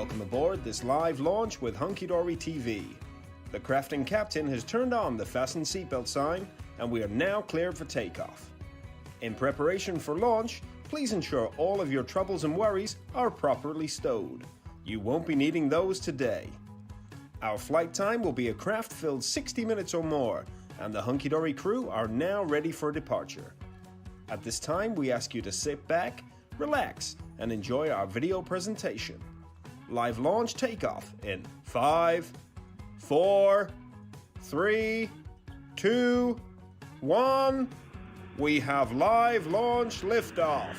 Welcome aboard this live launch with Hunky Dory TV. The crafting captain has turned on the fasten seatbelt sign and we are now cleared for takeoff. In preparation for launch, please ensure all of your troubles and worries are properly stowed. You won't be needing those today. Our flight time will be a craft-filled 60 minutes or more, and the Hunky Dory crew are now ready for departure. At this time, we ask you to sit back, relax, and enjoy our video presentation. Live launch takeoff in 5, 4, 3, 2, 1. We have live launch liftoff.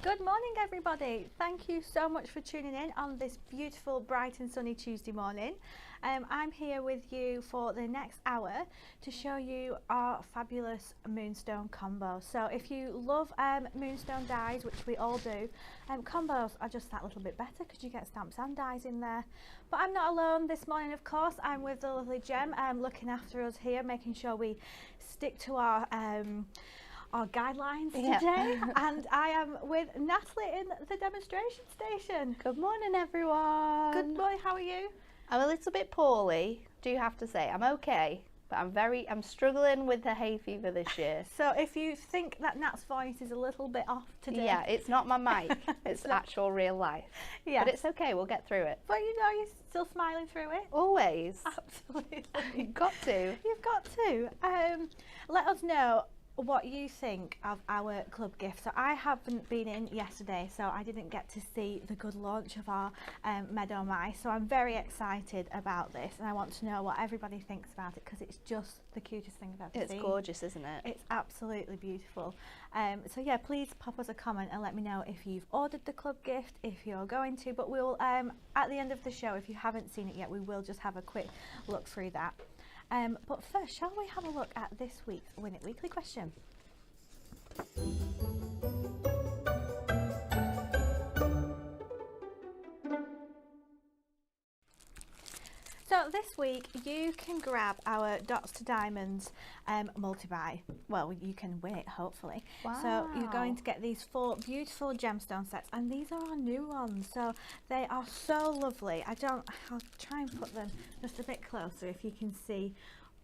Good morning, everybody. Thank you so much for tuning in on this beautiful, bright and sunny Tuesday morning. I'm here with you for the next hour to show you our fabulous Moonstone combo. So if you love Moonstone dies, which we all do, combos are just that little bit better because you get stamps and dies in there. But I'm not alone this morning, of course. I'm with the lovely Gem, looking after us here, making sure we stick to our guidelines today. And I am with Natalie in the demonstration station. Good morning, everyone. Good morning, how are you? I'm a little bit poorly, do have to say. I'm okay, but I'm struggling with the hay fever this year. So if you think that Nat's voice is a little bit off today. Yeah, it's not my mic, it's actual real life. Yeah. But it's okay, we'll get through it. But you know, you're still smiling through it. Always. Absolutely. You've got to. You've got to. Let us know what you think of our club gift. So I haven't been in yesterday, so I didn't get to see the good launch of our Meadow Mice. So I'm very excited about this, and I want to know what everybody thinks about it because it's just the cutest thing I've ever seen. It's gorgeous, isn't it? It's absolutely beautiful. So yeah, please pop us a comment and let me know if you've ordered the club gift, if you're going to. But we'll at the end of the show, if you haven't seen it yet, we will just have a quick look through that. But first, shall we have a look at this week's Win It Weekly question? So this week you can grab our Dots to Diamonds multi-buy. Well, you can win it, hopefully. Wow. So you're going to get these 4 beautiful gemstone sets, and these are our new ones, so they are so lovely. I'll try and put them just a bit closer if you can see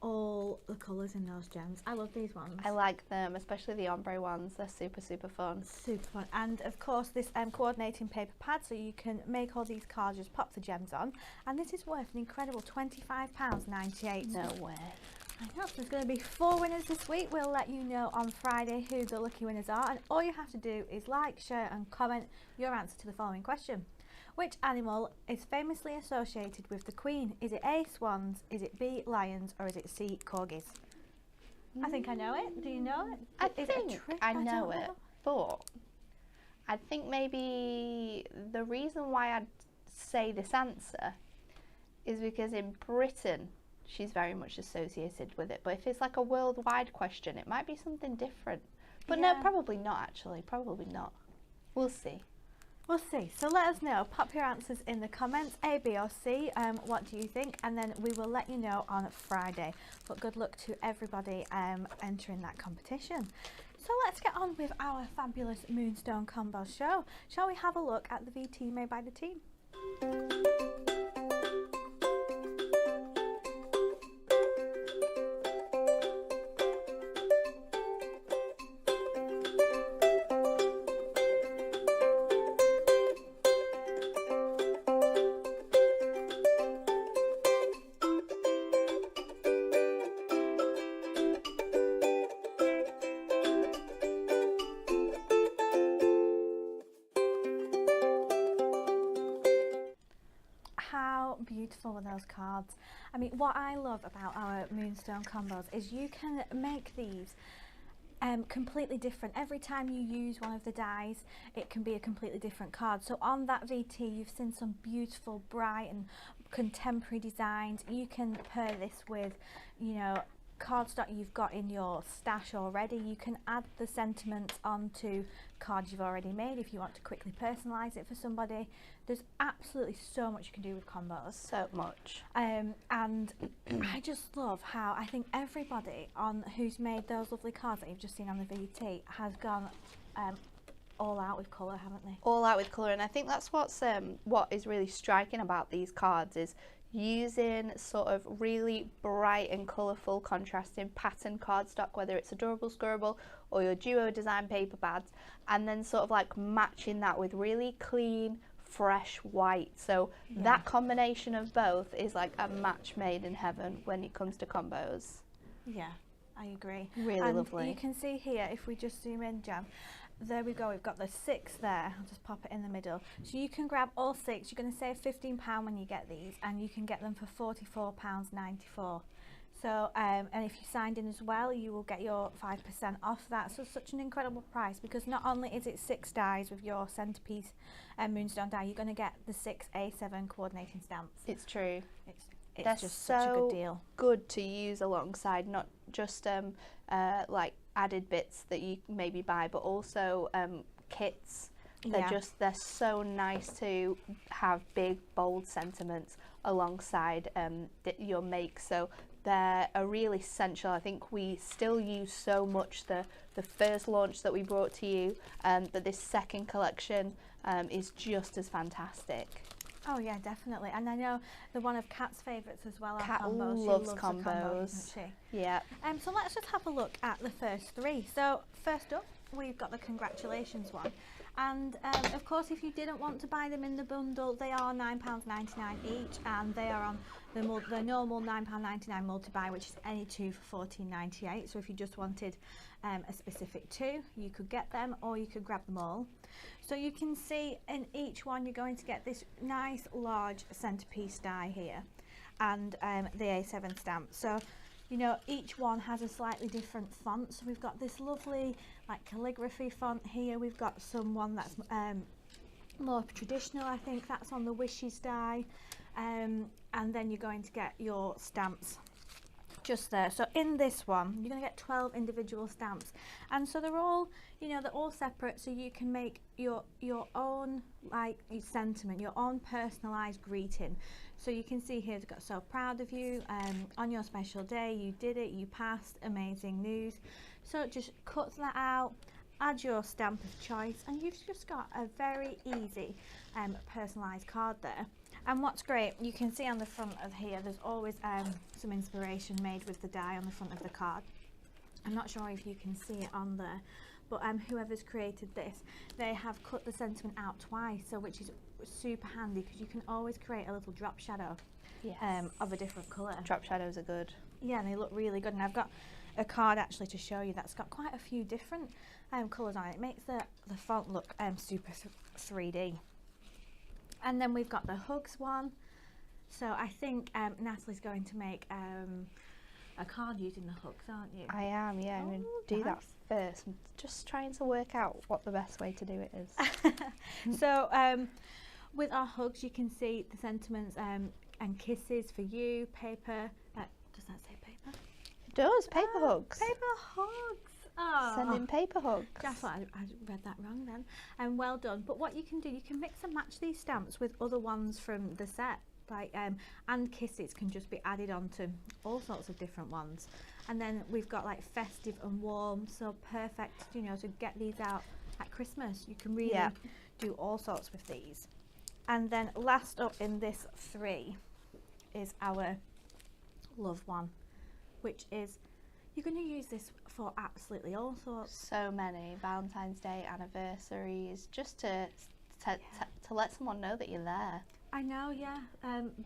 all the colours in those gems. I love these ones. I like them, especially the ombre ones. They're super, super fun. Super fun. And of course this coordinating paper pad, so you can make all these cards, just pop the gems on. And this is worth an incredible £25.98. No way. I know, there's going to be 4 winners this week. We'll let you know on Friday who the lucky winners are. And all you have to do is like, share and comment your answer to the following question. Which animal is famously associated with the Queen? Is it A, swans, is it B, lions, or is it C, corgis? I think I know it. Do you know it? I think I know it, but I think maybe the reason why I'd say this answer is because in Britain she's very much associated with it. But if it's like a worldwide question, it might be something different. But no, probably not actually. Probably not. We'll see. We'll see. So let us know. Pop your answers in the comments, A, B or C. What do you think? And then we will let you know on Friday. But good luck to everybody entering that competition. So let's get on with our fabulous Moonstone Combo show. Shall we have a look at the VT made by the team? How beautiful are those cards? I mean, what I love about our Moonstone combos is you can make these completely different. Every time you use one of the dies, it can be a completely different card. So on that VT, you've seen some beautiful, bright and contemporary designs. You can pair this with, you know, cardstock you've got in your stash already. You can add the sentiments onto cards you've already made if you want to quickly personalize it for somebody. There's absolutely so much you can do with combos. So much. And I just love how I think everybody on who's made those lovely cards that you've just seen on the VT has gone all out with colour, haven't they? All out with colour, and I think that's what is really striking about these cards is using sort of really bright and colourful contrasting pattern cardstock, whether it's adorable scribble or your duo design paper pads, and then sort of like matching that with really clean fresh white. So that combination of both is like a match made in heaven when it comes to combos. Yeah, I agree. Really lovely. You can see here, if we just zoom in, Jan, there we go, we've got the 6 there. I'll just pop it in the middle. So you can grab all 6, you're going to save £15 when you get these, and you can get them for £44.94. So, and if you signed in as well, you will get your 5% off that. So such an incredible price, because not only is it 6 dies with your centrepiece Moonstone die, you're going to get the 6 A7 coordinating stamps. It's true. It's just such a good deal. Good to use alongside, not just like added bits that you maybe buy, but also kits. They're so nice to have big bold sentiments alongside your make. So they're a real essential. I think we still use so much the first launch that we brought to you, but this second collection is just as fantastic. Oh yeah, definitely. And I know they're one of Kat's favourites as well. Kat combos. loves she combos. Doesn't she? Yeah. So let's just have a look at the first 3. So first up, we've got the congratulations one. And of course, if you didn't want to buy them in the bundle, they are £9.99 each, and they are on the normal £9.99 multi-buy, which is any 2 for £14.98. So if you just wanted a specific 2, you could get them, or you could grab them all. So you can see in each one you're going to get this nice large centerpiece die here, and the A7 stamp. So you know, each one has a slightly different font. So we've got this lovely like calligraphy font here. We've got someone that's more traditional, I think that's on the Wishes die, and then you're going to get your stamps just there. So in this one you're going to get 12 individual stamps, and so they're all, you know, they're all separate, so you can make your own like sentiment, your own personalized greeting. So you can see here, they've got so proud of you, on your special day, you did it, you passed, amazing news. So just cut that out, add your stamp of choice, and you've just got a very easy personalized card there. And what's great, you can see on the front of here, there's always some inspiration made with the die on the front of the card. I'm not sure if you can see it on there, but whoever's created this, they have cut the sentiment out twice, so which is super handy, because you can always create a little drop shadow of a different colour. Drop shadows are good. Yeah, and they look really good. And I've got a card actually to show you that's got quite a few different colours on it. It makes the font look super 3D. And then we've got the hugs one. So I think Natalie's going to make a card using the hooks, aren't you? I am, yeah. I'm going to do that first. I'm just trying to work out what the best way to do it is. So with our hugs, you can see the sentiments and kisses for you, paper. Does that say paper? It does, paper hugs. Paper hugs. Oh. Sending paper hugs. I thought I read that wrong then. And well done. But what you can do, you can mix and match these stamps with other ones from the set. Like and kisses can just be added on to all sorts of different ones. And then we've got like festive and warm, so perfect, you know, to get these out at Christmas. You can really do all sorts with these. And then last up in this 3 is our love one, which is, you're going to use this for absolutely all sorts. So many Valentine's Day, anniversaries, just to let someone know that you're there. I know, yeah.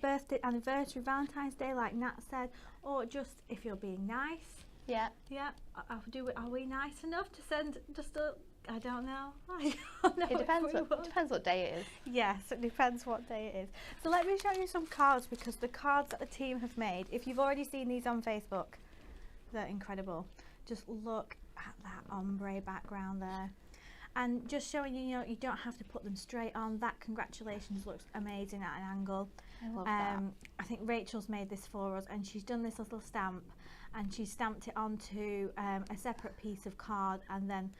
Birthday, anniversary, Valentine's Day, like Nat said, or just if you're being nice. Yeah. Yeah. Are we nice enough to send just a? I don't know. I don't know. It depends what day it is. Yes, it depends what day it is. So let me show you some cards, because the cards that the team have made, if you've already seen these on Facebook, they're incredible. Just look at that ombre background there. And just showing you, you know, you don't have to put them straight on. That congratulations looks amazing at an angle. I love that. I think Rachel's made this for us, and she's done this little stamp, and she's stamped it onto a separate piece of card, and then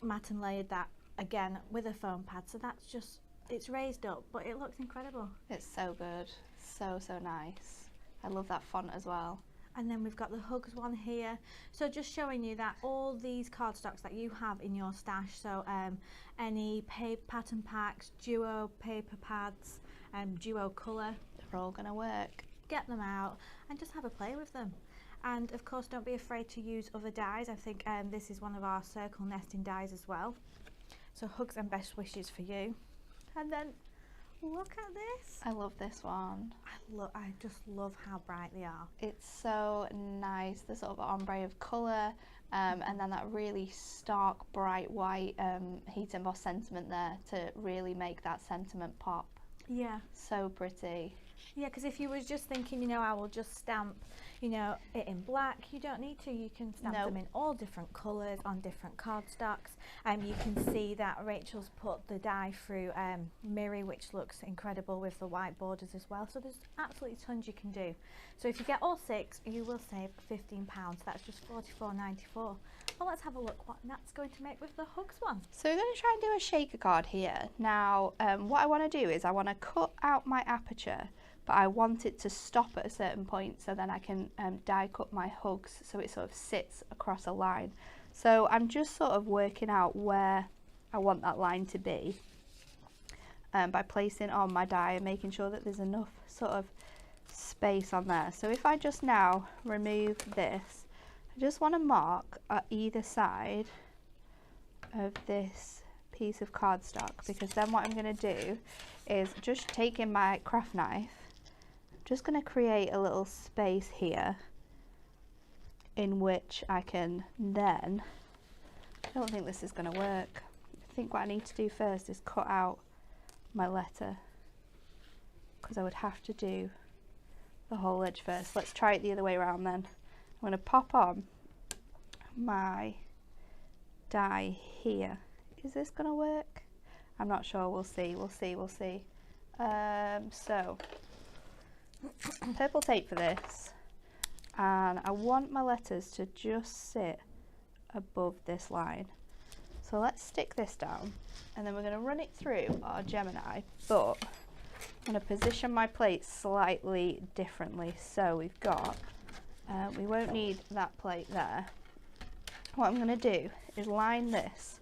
matte and layered that again with a foam pad. So that's just, it's raised up, but it looks incredible. It's so good. So nice. I love that font as well. And then we've got the hugs one here. So just showing you that all these cardstocks that you have in your stash, so any pattern packs, duo paper pads, duo colour, they're all going to work. Get them out and just have a play with them. And of course, don't be afraid to use other dies. I think this is one of our circle nesting dies as well. So hugs and best wishes for you. And then look at this. I love this one. I just love how bright they are. It's so nice, the sort of ombre of colour, and then that really stark bright white heat embossed sentiment there to really make that sentiment pop. Yeah. So pretty. Yeah, because if you was just thinking, you know, I will just stamp, you know, it in black, you don't need to. You can stamp them in all different colours on different cardstocks. You can see that Rachel's put the die through Miri, which looks incredible with the white borders as well. So there's absolutely tons you can do. So if you get all 6, you will save £15. That's just $44.94. Well, let's have a look what Nat's going to make with the hugs one. So we're going to try and do a shaker card here. Now, what I want to do is I want to cut out my aperture, but I want it to stop at a certain point so then I can die cut my hugs so it sort of sits across a line. So I'm just sort of working out where I want that line to be by placing on my die and making sure that there's enough sort of space on there. So if I just now remove this, I just want to mark at either side of this piece of cardstock, because then what I'm going to do is just taking my craft knife, just going to create a little space here in which I can then, I don't think this is going to work. I think what I need to do first is cut out my letter, because I would have to do the whole edge first. Let's try it the other way around then. I'm going to pop on my die here. Is this going to work? I'm not sure. We'll see. So purple tape for this, and I want my letters to just sit above this line. So let's stick this down, and then we're going to run it through our Gemini, but I'm going to position my plate slightly differently. So we've got, we won't need that plate there. What I'm going to do is line this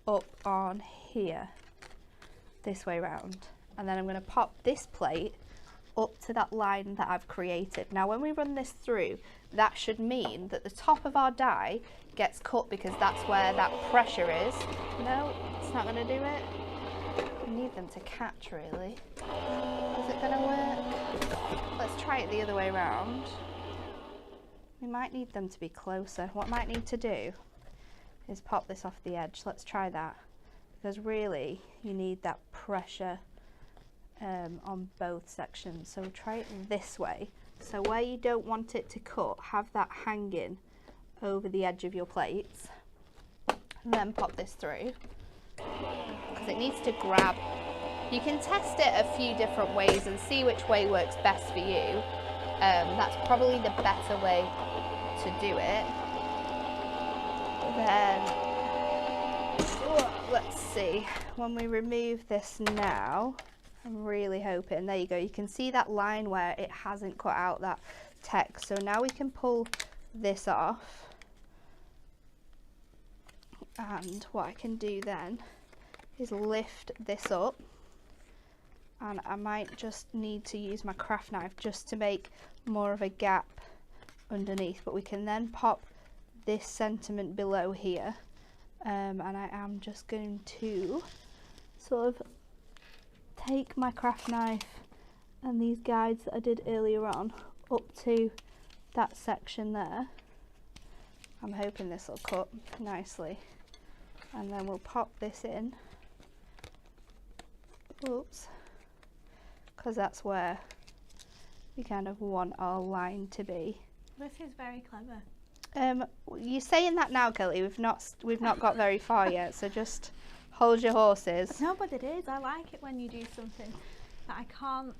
up on here, this way round, and then I'm going to pop this plate up to that line that I've created. Now when we run this through, that should mean that the top of our die gets cut, because that's where that pressure is. No, it's not going to do it. I need them to catch, really. Is it going to work? Let's try it the other way around. We might need them to be closer. What I might need to do is pop this off the edge. Let's try that, because really you need that pressure on both sections. So we'll try it this way. So where you don't want it to cut, have that hanging over the edge of your plates, and then pop this through, because it needs to grab. You can test it a few different ways and see which way works best for you. That's probably the better way to do it. Then let's see, when we remove this now, I'm really hoping, there you go, you can see that line where it hasn't cut out that text. So now we can pull this off, and what I can do then is lift this up, and I might just need to use my craft knife just to make more of a gap underneath, but we can then pop this sentiment below here, and I am just going to sort of take my craft knife and these guides that I did earlier on up to that section there. I'm hoping this will cut nicely, and then we'll pop this in. Oops, because that's where we kind of want our line to be. This is very clever. You're saying that now, Kelly. We've not got very far yet, so just hold your horses. No, but it is. I like it when you do something that I can't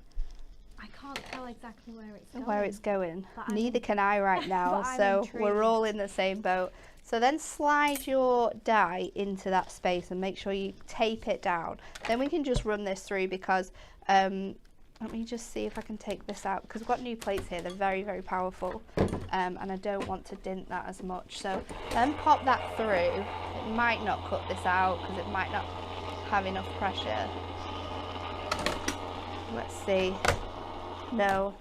tell exactly where it's going. Where it's going. Neither can I right now, so we're all in the same boat. So then slide your die into that space and make sure you tape it down. Then we can just run this through, because Let me just see if I can take this out, because we've got new plates here. They're very, very powerful, and I don't want to dint that as much. So then pop that through. It might not cut this out because it might not have enough pressure. Let's see. No,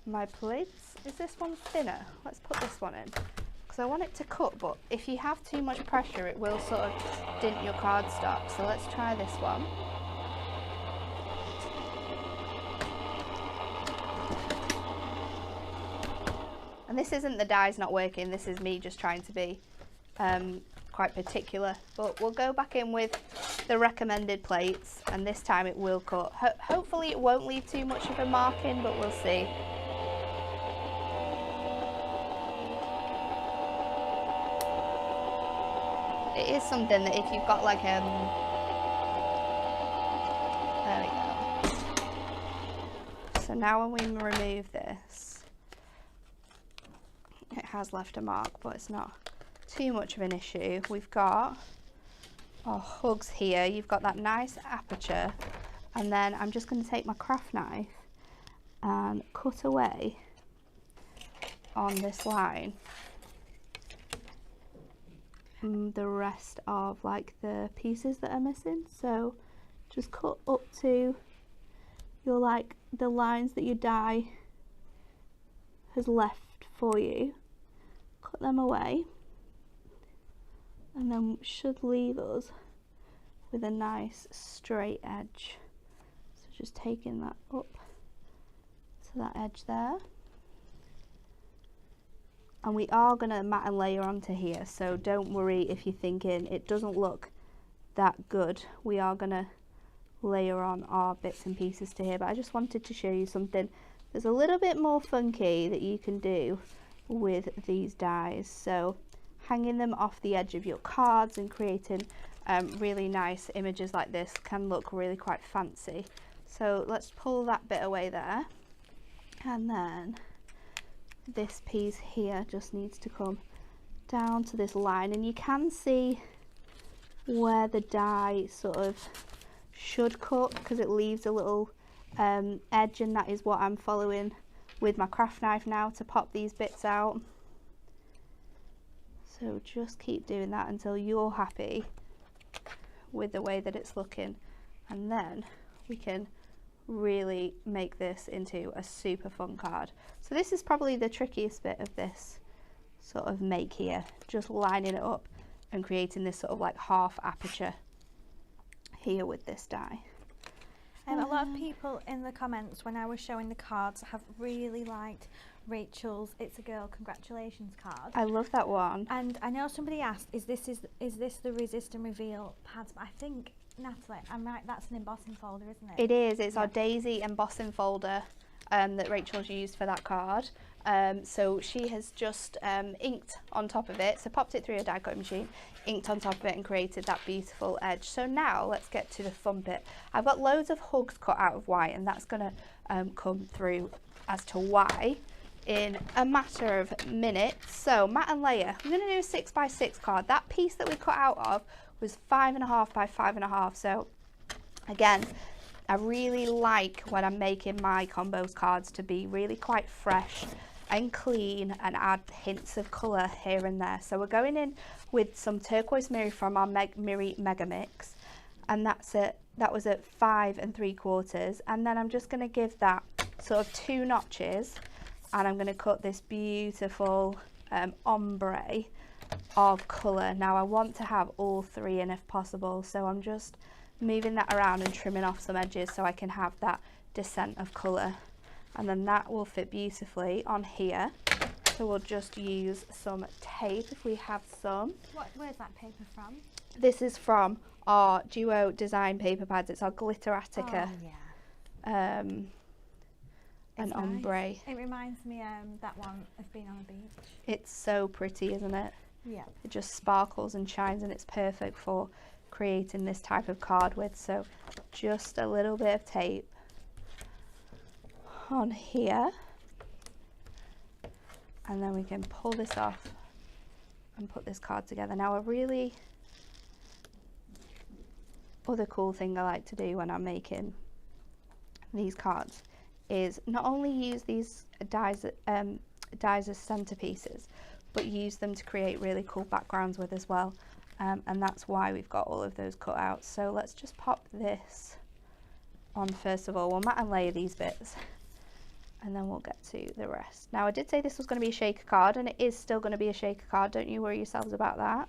my plates, is this one thinner? Let's put this one in, because I want it to cut, but if you have too much pressure it will sort of dint your cardstock. So let's try this one. And this isn't the dies not working, this is me just trying to be quite particular. But we'll go back in with the recommended plates, and this time it will cut. Hopefully it won't leave too much of a marking, but we'll see. It is something that if you've got like there we go. So now when we remove this, it has left a mark, but it's not too much of an issue. We've got our hugs here. You've got that nice aperture, and then I'm just going to take my craft knife and cut away on this line the rest of like the pieces that are missing. So just cut up to your like the lines that your die has left for you, cut them away, and then should leave us with a nice straight edge. So just taking that up to that edge there. And we are going to mat and layer onto here, so don't worry if you're thinking it doesn't look that good. We are going to layer on our bits and pieces to here, but I just wanted to show you something that's a little bit more funky that you can do with these dies. So hanging them off the edge of your cards and creating really nice images like this can look really quite fancy. So let's pull that bit away there, and then this piece here just needs to come down to this line, and you can see where the die sort of should cut because it leaves a little edge, and that is what I'm following with my craft knife now to pop these bits out. So just keep doing that until you're happy with the way that it's looking, and then we can really make this into a super fun card. So this is probably the trickiest bit of this sort of make here, just lining it up and creating this sort of like half aperture here with this die. A lot of people in the comments when I was showing the cards have really liked Rachel's It's a Girl Congratulations card. I love that one. And I know somebody asked, is this the Resist and Reveal pads? But I think, Natalie, I'm right, that's an embossing folder, isn't it? It is. It's our Daisy embossing folder that Rachel's used for that card. So she has just inked on top of it, so popped it through a die cutting machine, inked on top of it and created that beautiful edge. So now let's get to the fun bit. I've got loads of hugs cut out of white, and that's going to come through as to why in a matter of minutes. So mat and layer, I'm going to do a 6x6 card. That piece that we cut out of was 5.5 by 5.5. So again, I really like when I'm making my combos cards to be really quite fresh and clean and add hints of colour here and there. So we're going in with some turquoise mirror from our Miri Mega Mix, and that was at 5 3/4, and then I'm just going to give that sort of 2 notches, and I'm going to cut this beautiful ombre of colour. Now I want to have all 3 in if possible, so I'm just moving that around and trimming off some edges so I can have that descent of colour, and then that will fit beautifully on here. So we'll just use some tape if we have some. Where's that paper from? This is from our Duo Design paper pads. It's our Glitterattica. Oh, yeah. An ombre. It reminds me that one of being on a beach. It's so pretty, isn't it? Yeah. It just sparkles and shines, and it's perfect for creating this type of card with. So just a little bit of tape on here, and then we can pull this off and put this card together. Now other cool thing I like to do when I'm making these cards is not only use these dies as centerpieces, but use them to create really cool backgrounds with as well. And that's why we've got all of those cut out. So let's just pop this on first of all. We'll mat and layer these bits, and then we'll get to the rest. Now, I did say this was going to be a shaker card, and it is still going to be a shaker card. Don't you worry yourselves about that.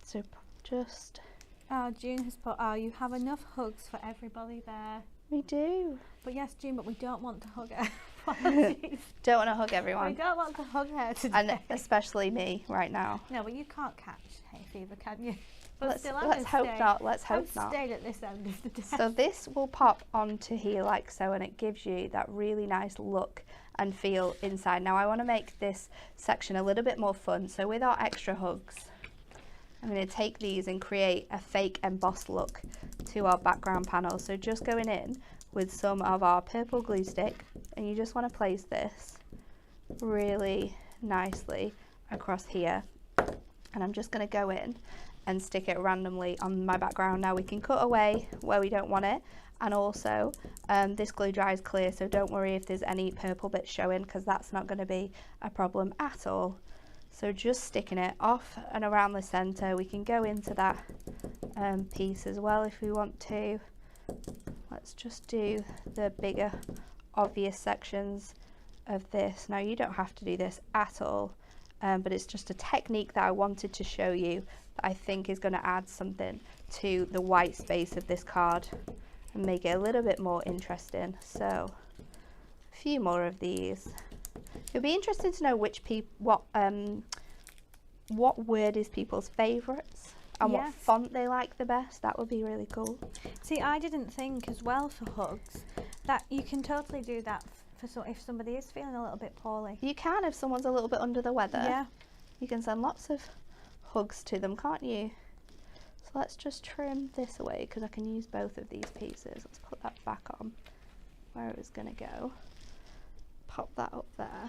So just... June has put, you have enough hugs for everybody there. We do. But yes, June, but we don't want to hug her. Don't want to hug everyone. We don't want to hug her today. And especially me right now. No, but you can't catch hay fever, can you? But let's still, hope not. Let's hope I'm not. staying at this end of the desk. So this will pop onto here like so, and it gives you that really nice look and feel inside. Now I want to make this section a little bit more fun. So with our extra hugs, I'm going to take these and create a fake embossed look to our background panel. So just going in with some of our purple glue stick, and you just want to place this really nicely across here. And I'm just going to go in and stick it randomly on my background. Now we can cut away where we don't want it, and also this glue dries clear, so don't worry if there's any purple bits showing, because that's not going to be a problem at all. So just sticking it off and around the center. We can go into that piece as well if we want to. Let's just do the bigger obvious sections of this. Now you don't have to do this at all, but it's just a technique that I wanted to show you that I think is going to add something to the white space of this card and make it a little bit more interesting. So a few more of these. It'd be interesting to know what word is people's favourites and what font they like the best. That would be really cool. See, I didn't think as well for hugs that you can totally do that for if somebody is feeling a little bit poorly. You can, if someone's a little bit under the weather. Yeah. You can send lots of hugs to them, can't you? So let's just trim this away because I can use both of these pieces. Let's put that back on where it was going to go. Pop that up there,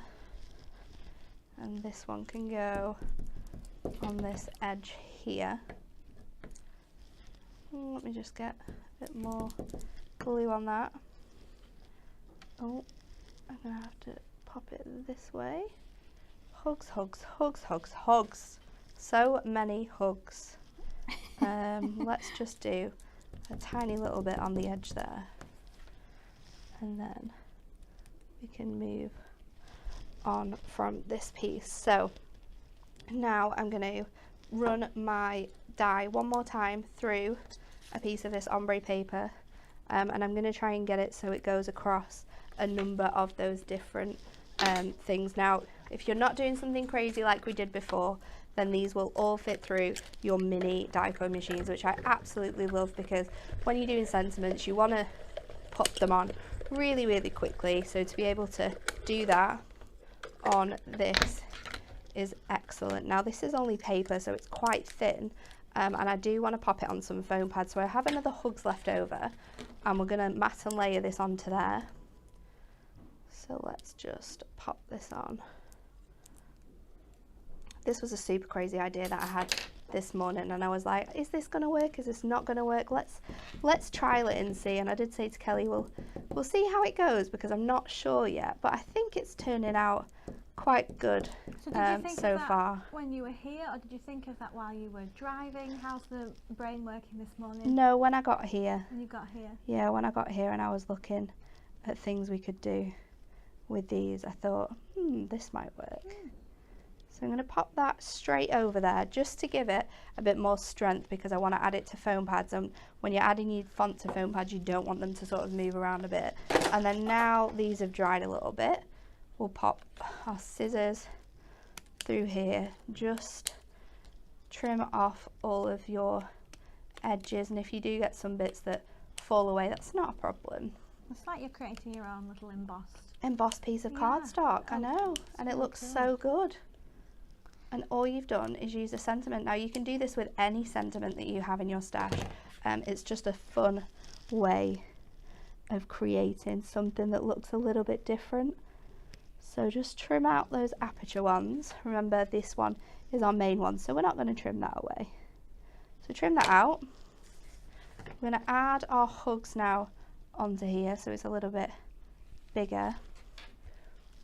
and this one can go on this edge here. Let me just get a bit more glue on that. Oh, I'm gonna have to pop it this way. Hugs, hugs, hugs, hugs, hugs. So many hugs. Let's just do a tiny little bit on the edge there, and then we can move on from this piece. So now I'm going to run my die one more time through a piece of this ombre paper, and I'm going to try and get it so it goes across a number of those different things. Now if you're not doing something crazy like we did before, then these will all fit through your mini die code machines, which I absolutely love, because when you're doing sentiments you want to put them on really, really quickly. So to be able to do that on this is excellent. Now this is only paper, so it's quite thin, and I do want to pop it on some foam pads. So I have another hugs left over, and we're going to mat and layer this onto there. So let's just pop this on. This was a super crazy idea that I had this morning, and I was like, is this going to work? Is this not going to work? Let's trial it and see. And I did say to Kelly, we'll see how it goes, because I'm not sure yet, but I think it's turning out quite good so did you think so of that far. When you were here, or did you think of that while you were driving? How's the brain working this morning? No, when I got here. When you got here? Yeah, when I got here and I was looking at things we could do with these, I thought, this might work. So I'm going to pop that straight over there just to give it a bit more strength, because I want to add it to foam pads, and when you're adding your font to foam pads you don't want them to sort of move around a bit. And then now these have dried a little bit, we'll pop our scissors through here, just trim off all of your edges, and if you do get some bits that fall away, that's not a problem. It's like you're creating your own little embossed piece of cardstock. I know, and it looks so good. And all you've done is use a sentiment. Now you can do this with any sentiment that you have in your stash. It's just a fun way of creating something that looks a little bit different. So just trim out those aperture ones. Remember, this one is our main one, so we're not going to trim that away. So trim that out. We're going to add our hugs now onto here so it's a little bit bigger.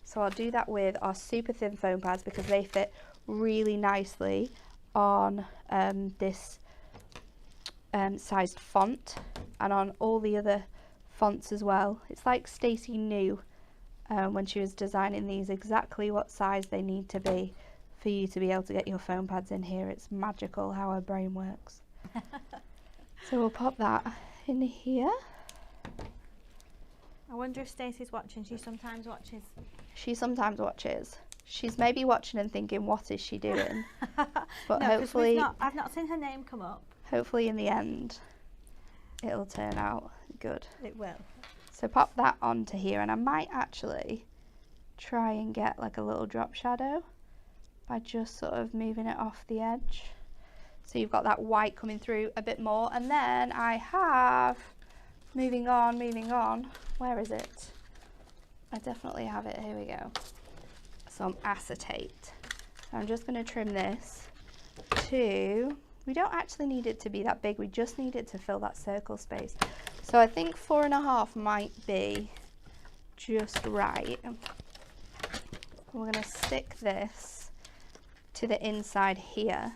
So I'll do that with our super thin foam pads because they fit really nicely on this sized font and on all the other fonts as well. It's like Stacey knew when she was designing these exactly what size they need to be for you to be able to get your foam pads in here. It's magical how her brain works. So we'll pop that in here. I wonder if Stacey's watching. She sometimes watches. She sometimes watches. She's maybe watching and thinking, what is she doing? But no, hopefully, I've not seen her name come up. Hopefully in the end, it'll turn out good. It will. So pop that onto here, and I might actually try and get like a little drop shadow by just sort of moving it off the edge. So you've got that white coming through a bit more, and then I have, moving on, where is it? I definitely have it, here we go. Some acetate. I'm just going to trim this to, we don't actually need it to be that big, we just need it to fill that circle space. So I think 4.5 might be just right. We're going to stick this to the inside here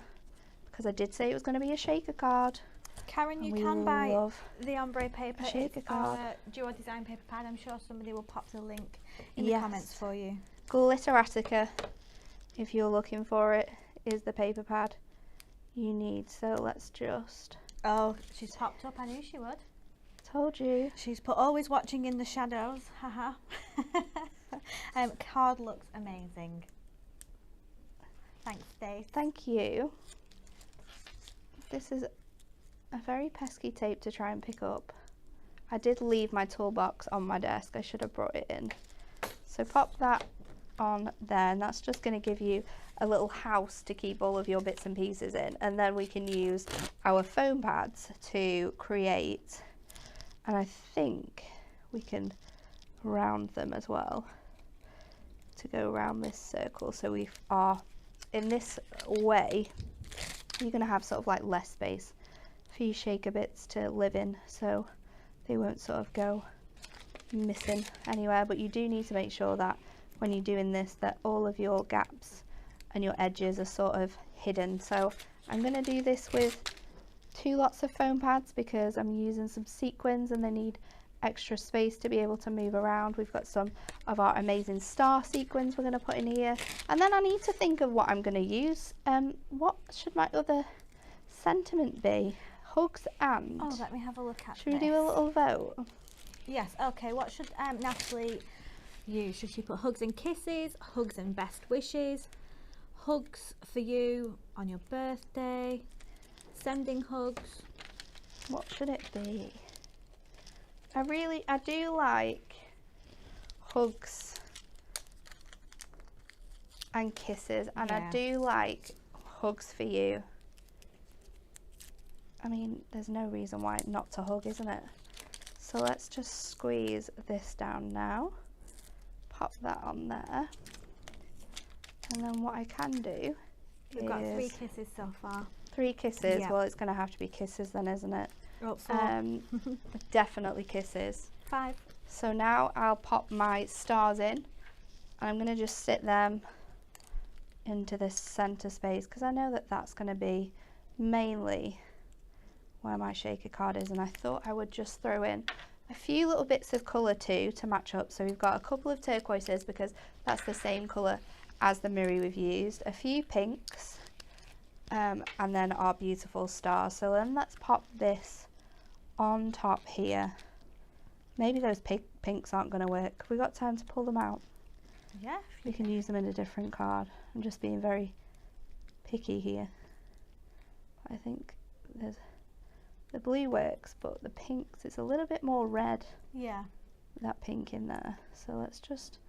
because I did say it was going to be a shaker card. Karen, you can buy the ombre paper. It's our duo design paper pad. I'm sure somebody will pop the link in the comments for you. Glitteratica, if you're looking for it, is the paper pad you need. So let's just... Oh, she's popped up. I knew she would. Told you. She's put always watching in the shadows. Haha. Card looks amazing. Thanks, Stace. Thank you. This is a very pesky tape to try and pick up. I did leave my toolbox on my desk. I should have brought it in. So pop that on there, and that's just going to give you a little house to keep all of your bits and pieces in, and then we can use our foam pads to create, and I think we can round them as well to go around this circle. So we are in this way, you're going to have sort of like less space for your shaker bits to live in, so they won't sort of go missing anywhere. But you do need to make sure that when you're doing this that all of your gaps and your edges are sort of hidden. So I'm going to do this with 2 lots of foam pads because I'm using some sequins and they need extra space to be able to move around. We've got some of our amazing star sequins we're going to put in here, and then I need to think of what I'm going to use. What should my other sentiment be? Hugs and... Oh, let me have a look at Should we do a little vote? Yes, okay. What should Natalie use? Should she put hugs and kisses, hugs and best wishes, hugs for you on your birthday, sending hugs? What should it be? I do like hugs and kisses, and I do like hugs for you. I mean, there's no reason why not to hug, isn't it? So let's just squeeze this down now, pop that on there, and then what I can do We've got 3 kisses so far. 3 kisses, well it's going to have to be kisses then, isn't it? Oh, 4. Definitely kisses. 5. So now I'll pop my stars in, and I'm going to just sit them into this center space because I know that that's going to be mainly where my shaker card is, and I thought I would just throw in a few little bits of colour too to match up. So we've got a couple of turquoises because that's the same colour as the mirror we've used, a few pinks, and then our beautiful stars. So then let's pop this on top here. Maybe those pinks aren't going to work. Have we got time to pull them out? Yeah. We can use them in a different card. I'm just being very picky here. I think the blue works, but the pinks, it's a little bit more red. Yeah. That pink in there. So let's just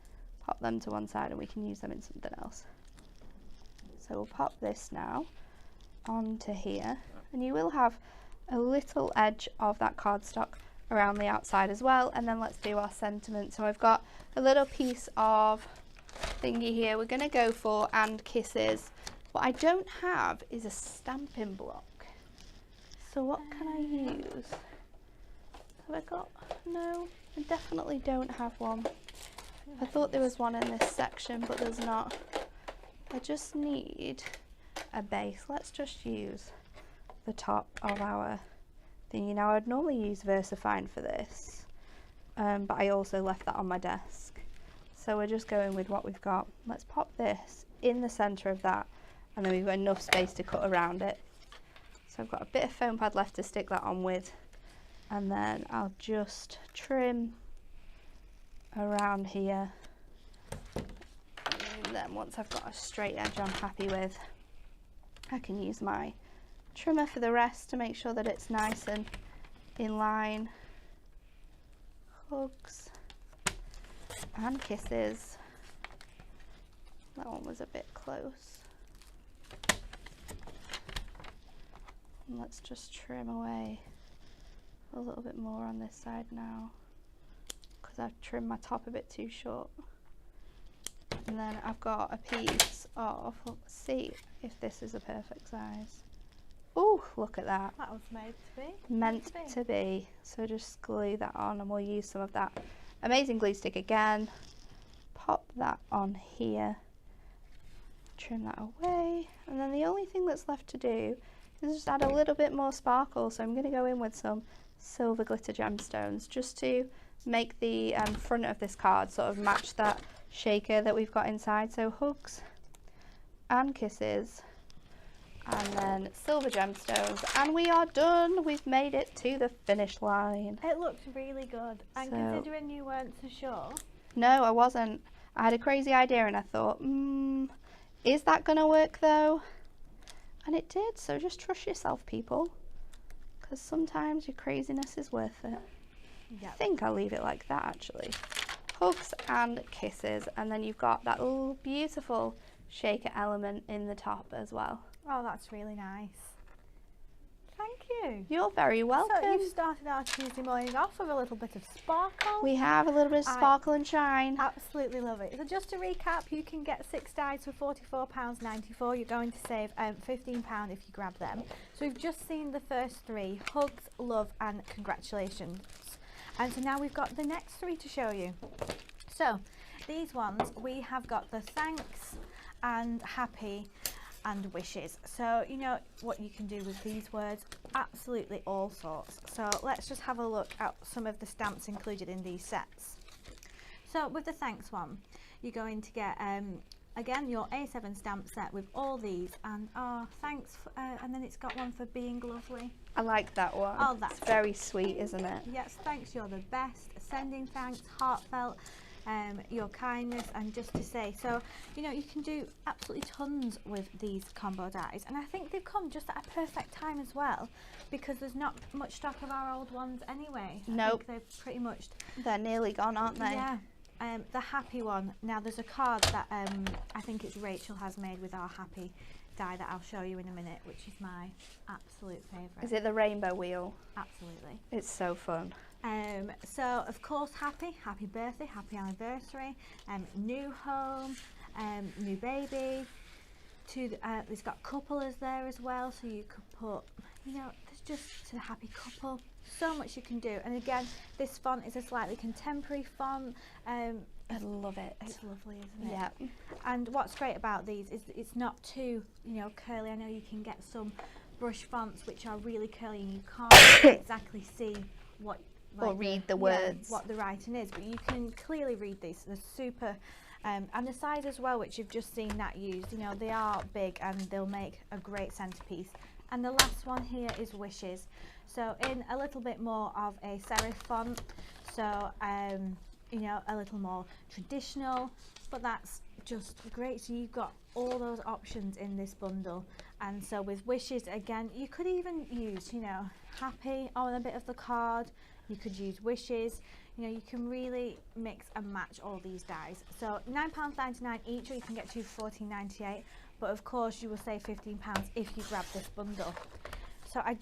pop them to one side and we can use them in something else. So we'll pop this now onto here, and you will have a little edge of that cardstock around the outside as well. And then let's do our sentiment. So I've got a little piece of thingy here we're going to go for, and kisses. What I don't have is a stamping block. So what can I use? Have I got? No, I definitely don't have one. I thought there was one in this section, but there's not. I just need a base. Let's just use the top of our thingy. Now, I'd normally use VersaFine for this, but I also left that on my desk. So we're just going with what we've got. Let's pop this in the centre of that, and then we've got enough space to cut around it. So I've got a bit of foam pad left to stick that on with, and then I'll just trim around here. And then once I've got a straight edge I'm happy with, I can use my trimmer for the rest to make sure that it's nice and in line. Hugs and kisses. That one was a bit close. And let's just trim away a little bit more on this side now, because I've trimmed my top a bit too short. And then I've got a piece of, let's see if this is a perfect size. Oh, look at that. That was made to be. Meant to be. So just glue that on, and we'll use some of that amazing glue stick again. Pop that on here. Trim that away. And then the only thing that's left to do is just add a little bit more sparkle. So I'm going to go in with some silver glitter gemstones just to make the front of this card sort of match that shaker that we've got inside. So hugs and kisses, and then silver gemstones, and we are done. We've made it to the finish line. It looks really good. And considering you weren't so sure. No, I wasn't. I had a crazy idea and I thought, is that going to work though? And it did, so just trust yourself, people, because sometimes your craziness is worth it. Yep. I think I'll leave it like that actually. Hugs and kisses, and then you've got that little beautiful shaker element in the top as well. Oh, that's really nice. Thank you. You're very welcome. So you've started our Tuesday morning off with a little bit of sparkle. We have a little bit of sparkle and shine. Absolutely love it. So just to recap, you can get 6 dies for £44.94. You're going to save £15 if you grab them. So we've just seen the first 3, hugs, love and congratulations. And so now we've got the next 3 to show you. So these ones, we have got the thanks and happy and wishes. So you know what you can do with these words, absolutely all sorts. So let's just have a look at some of the stamps included in these sets. So with the thanks one, you're going to get again your A7 stamp set with all these, and thanks and then it's got one for being lovely. I like that one. Oh, that's very sweet, isn't it? Yes, thanks, you're the best. Sending thanks, heartfelt, your kindness, and just to say. So you know, you can do absolutely tons with these combo dies, and I think they've come just at a perfect time as well, because there's not much stock of our old ones anyway. Nope. They're pretty much, they're nearly gone, aren't they? Yeah. The happy one, now there's a card that I think it's Rachel has made with our happy die that I'll show you in a minute, which is my absolute favourite. Is it the rainbow wheel? Absolutely. It's so fun. So of course happy birthday, happy anniversary, new home, new baby. There's got couplers there as well, so you could put, you know, there's just a happy couple. So much you can do, and again, this font is a slightly contemporary font. I love it. It's lovely, isn't it? Yeah. And what's great about these is it's not too, you know, curly. I know you can get some brush fonts which are really curly and you can't exactly see what, like, or read the words, what the writing is, but you can clearly read these. They're super, and the size as well, which you've just seen that used. You know, they are big and they'll make a great centerpiece. And the last one here is wishes. So in a little bit more of a serif font, so you know, a little more traditional, but that's just great. So you've got all those options in this bundle. And so with wishes, again, you could even use, you know, happy on a bit of the card. You could use wishes. You know, you can really mix and match all these dies. So £9.99 each, or you can get 2 for £14.98. But of course, you will save £15 if you grab this bundle. So I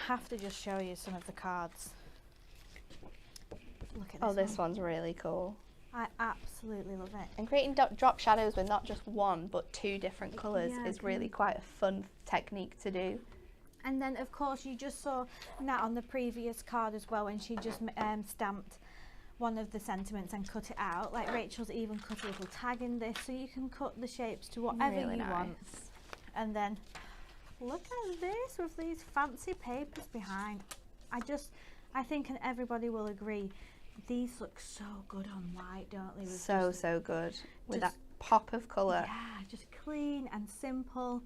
have to just show you some of the cards. Look at this. Oh, this one's really cool. I absolutely love it. And creating drop shadows with not just one but 2 different colours is really quite a fun technique to do. And then of course you just saw Nat on the previous card as well, when she just stamped one of the sentiments and cut it out. Like Rachel's even cut a little tag in this, so you can cut the shapes to whatever Really you nice. want. And then look at this with these fancy papers behind. I think, and everybody will agree, these look so good on white, don't they? So good with that pop of colour. Yeah, just clean and simple.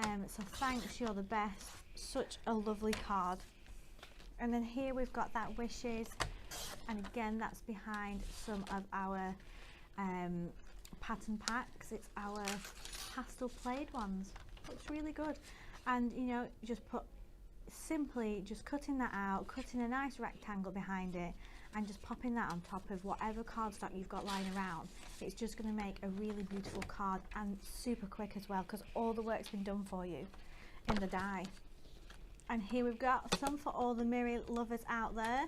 So thanks, you're the best. Such a lovely card. And then here we've got that wishes, and again that's behind some of our pattern packs. It's our pastel played ones. Looks really good. And you know, just simply just cutting that out, cutting a nice rectangle behind it, and just popping that on top of whatever cardstock you've got lying around. It's just going to make a really beautiful card, and super quick as well, because all the work's been done for you in the die. And here we've got some for all the Miri lovers out there,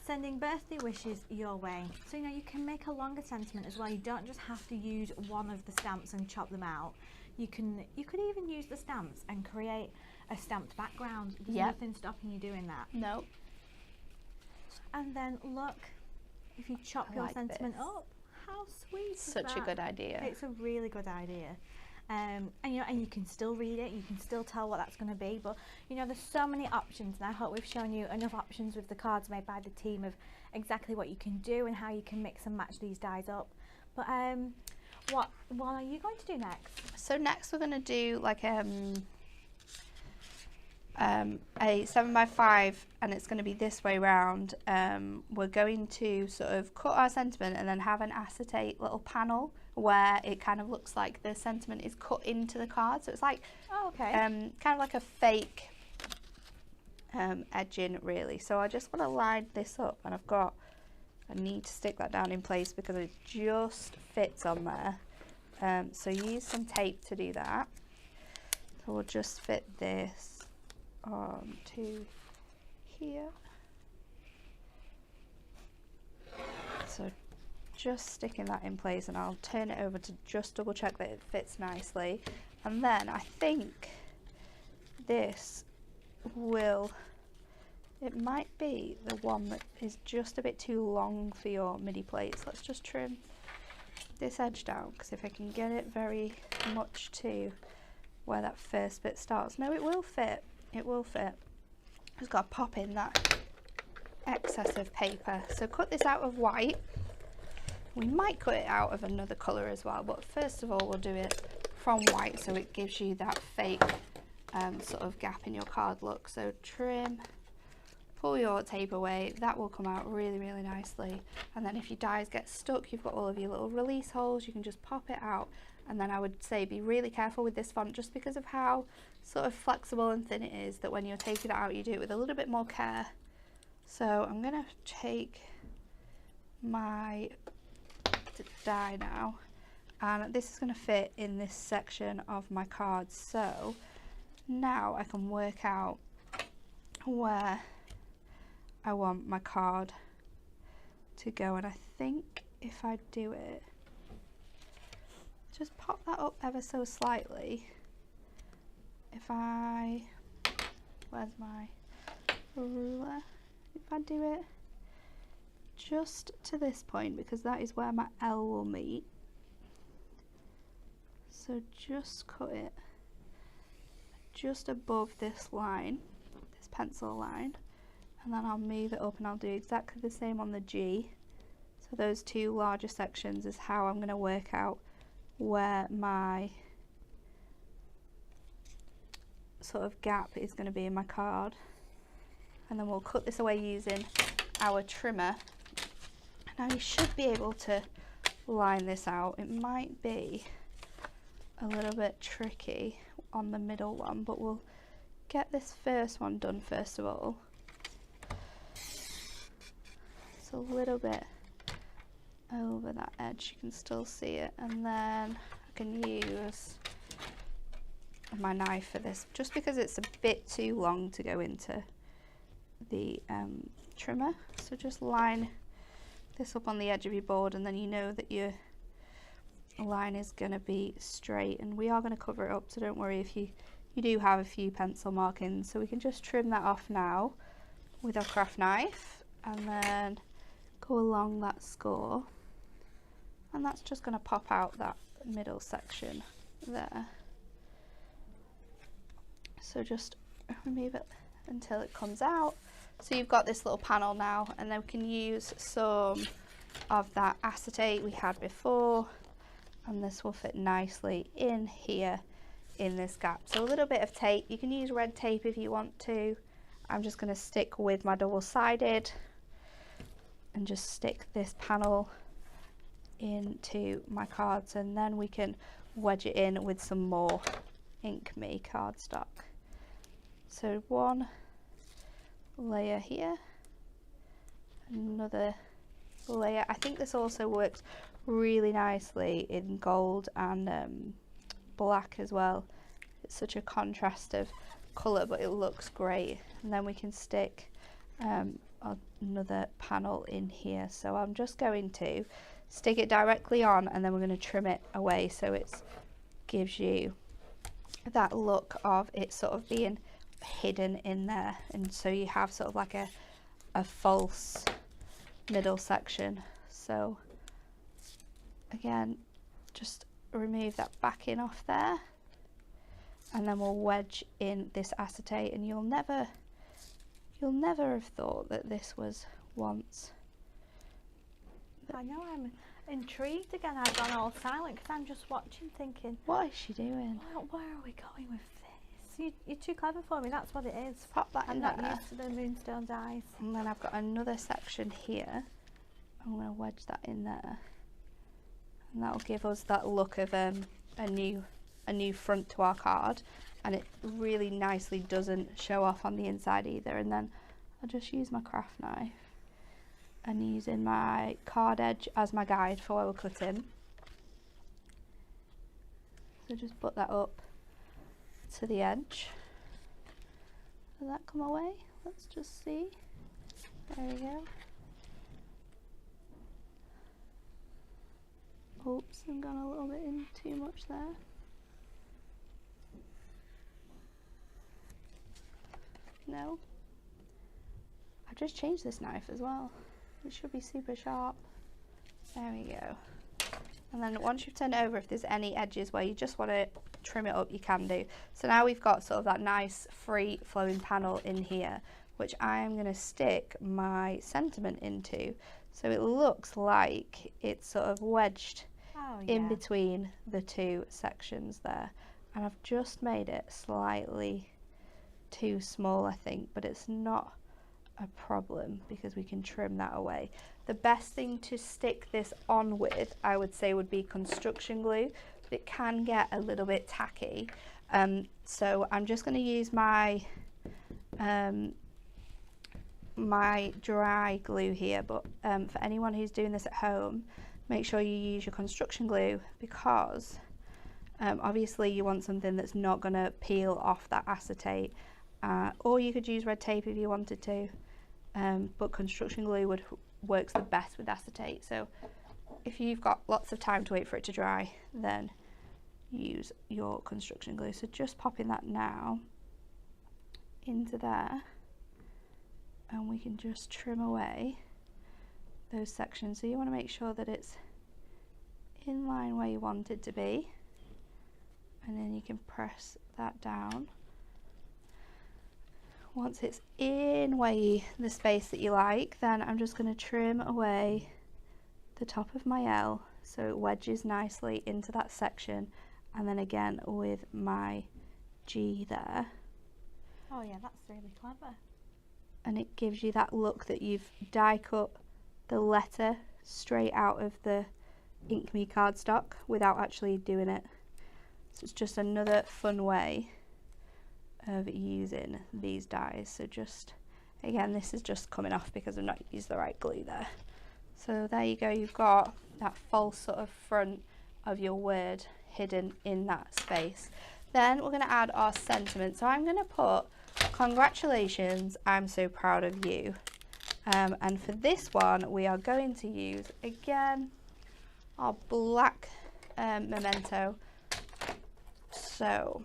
sending birthday wishes your way. So you know, you can make a longer sentiment as well. You don't just have to use one of the stamps and chop them out. You could even use the stamps and create a stamped background. There's nothing stopping you doing that. Nope. And then look, if you chop your sentiment up, how sweet is that? Such a good idea. It's a really good idea. And you know, and you can still read it, you can still tell what that's going to be, but you know, there's so many options, and I hope we've shown you enough options with the cards made by the team of exactly what you can do and how you can mix and match these dies up. But what are you going to do next? So next we're going to do like a 7x5, and it's going to be this way round. We're going to sort of cut our sentiment and then have an acetate little panel where it kind of looks like the sentiment is cut into the card. So it's like kind of like a fake edging really. So I just want to line this up, and I need to stick that down in place because it just fits on there. So use some tape to do that. So we'll just fit this onto here. So just sticking that in place, and I'll turn it over to just double check that it fits nicely. And then I think this it might be the one that is just a bit too long for your midi plates. Let's just trim this edge down, because if I can get it very much to where that first bit starts. No, it will fit. It will fit. Just got to pop in that excess of paper. So cut this out of white. We might cut it out of another colour as well, but first of all we'll do it from white, so it gives you that fake sort of gap in your card look. So trim, pull your tape away, that will come out really, really nicely. And then if your dies get stuck, you've got all of your little release holes, you can just pop it out. And then I would say be really careful with this font, just because of how sort of flexible and thin it is, that when you're taking it out, you do it with a little bit more care. So I'm going to take my die now, and this is going to fit in this section of my cards. So now I can work out where I want my card to go, and I think if I do it, just pop that up ever so slightly. Where's my ruler? If I do it just to this point, because that is where my L will meet. So just cut it just above this line, this pencil line, and then I'll move it up, and I'll do exactly the same on the G. So those two larger sections is how I'm going to work out where my sort of gap is going to be in my card. And then we'll cut this away using our trimmer. Now you should be able to line this out. It might be a little bit tricky on the middle one, but we'll get this first one done first of all. It's a little bit over that edge, you can still see it, and then I can use my knife for this, just because it's a bit too long to go into the trimmer. So just line this up on the edge of your board, and then you know that your line is going to be straight, and we are going to cover it up, so don't worry if you you do have a few pencil markings, so we can just trim that off now with our craft knife and then go along that score, and that's just going to pop out that middle section there. So just remove it until it comes out. So you've got this little panel now, and then we can use some of that acetate we had before, and this will fit nicely in here in this gap. So a little bit of tape, you can use red tape if you want to. I'm just going to stick with my double-sided and just stick this panel into my cards, and then we can wedge it in with some more Ink Me cardstock. So one layer here, another layer. I think this also works really nicely in gold and black as well. It's such a contrast of colour, but it looks great. And then we can stick another panel in here. So I'm just going to stick it directly on, and then we're going to trim it away so it gives you that look of it sort of being hidden in there, and so you have sort of like a false middle section. So again, just remove that backing off there, and then we'll wedge in this acetate, and you'll never have thought that this was once. I know, I'm intrigued again. I've gone all silent because I'm just watching thinking, what is she doing? Where are we going with this? You're too clever for me, that's what it is. Pop that I'm in not there. used to the Moonstone Dies. And then I've got another section here. I'm going to wedge that in there, and that'll give us that look of a new front to our card, and it really nicely doesn't show off on the inside either. And then I'll just use my craft knife and using my card edge as my guide for where we're cutting. So just put that up to the edge. Does that come away? Let's just see. There we go. Oops, I've gone a little bit in too much there. No. I've just changed this knife as well. It should be super sharp. There we go. And then once you've turned it over, if there's any edges where you just want to trim it up, you can do. So now we've got sort of that nice free flowing panel in here, which I'm going to stick my sentiment into, so it looks like it's sort of wedged in between the two sections there. And I've just made it slightly too small, I think, but it's not a problem because we can trim that away. The best thing to stick this on with, I would say, would be construction glue, but it can get a little bit tacky. So I'm just going to use my my dry glue here, but for anyone who's doing this at home, make sure you use your construction glue, because obviously you want something that's not going to peel off that acetate, or you could use red tape if you wanted to, but construction glue works the best with acetate. So if you've got lots of time to wait for it to dry, then use your construction glue. So just popping that now into there, and we can just trim away those sections. So you want to make sure that it's in line where you want it to be, and then you can press that down. Once it's in the space that you like, then I'm just going to trim away the top of my L so it wedges nicely into that section, and then again with my G there. Oh yeah, that's really clever. And it gives you that look that you've die cut the letter straight out of the Ink Me cardstock without actually doing it. So it's just another fun way of using these dies. So just, again, this is just coming off because I've not used the right glue there. So there you go, you've got that false sort of front of your word hidden in that space. Then we're going to add our sentiment. So I'm going to put, "Congratulations, I'm so proud of you." And for this one, we are going to use, again, our black memento. So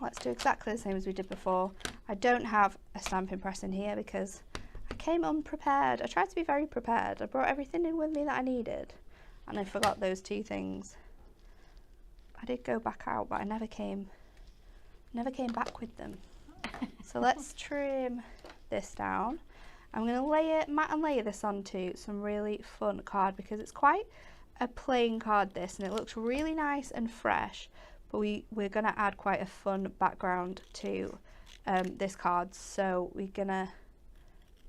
let's do exactly the same as we did before. I don't have a stamping press in here because I came unprepared. I tried to be very prepared. I brought everything in with me that I needed, and I forgot those two things. I did go back out, but I never came back with them. So let's trim this down. I'm going to mat and layer this onto some really fun card because it's quite a plain card, this, and it looks really nice and fresh, but we're going to add quite a fun background to this card. So we're going to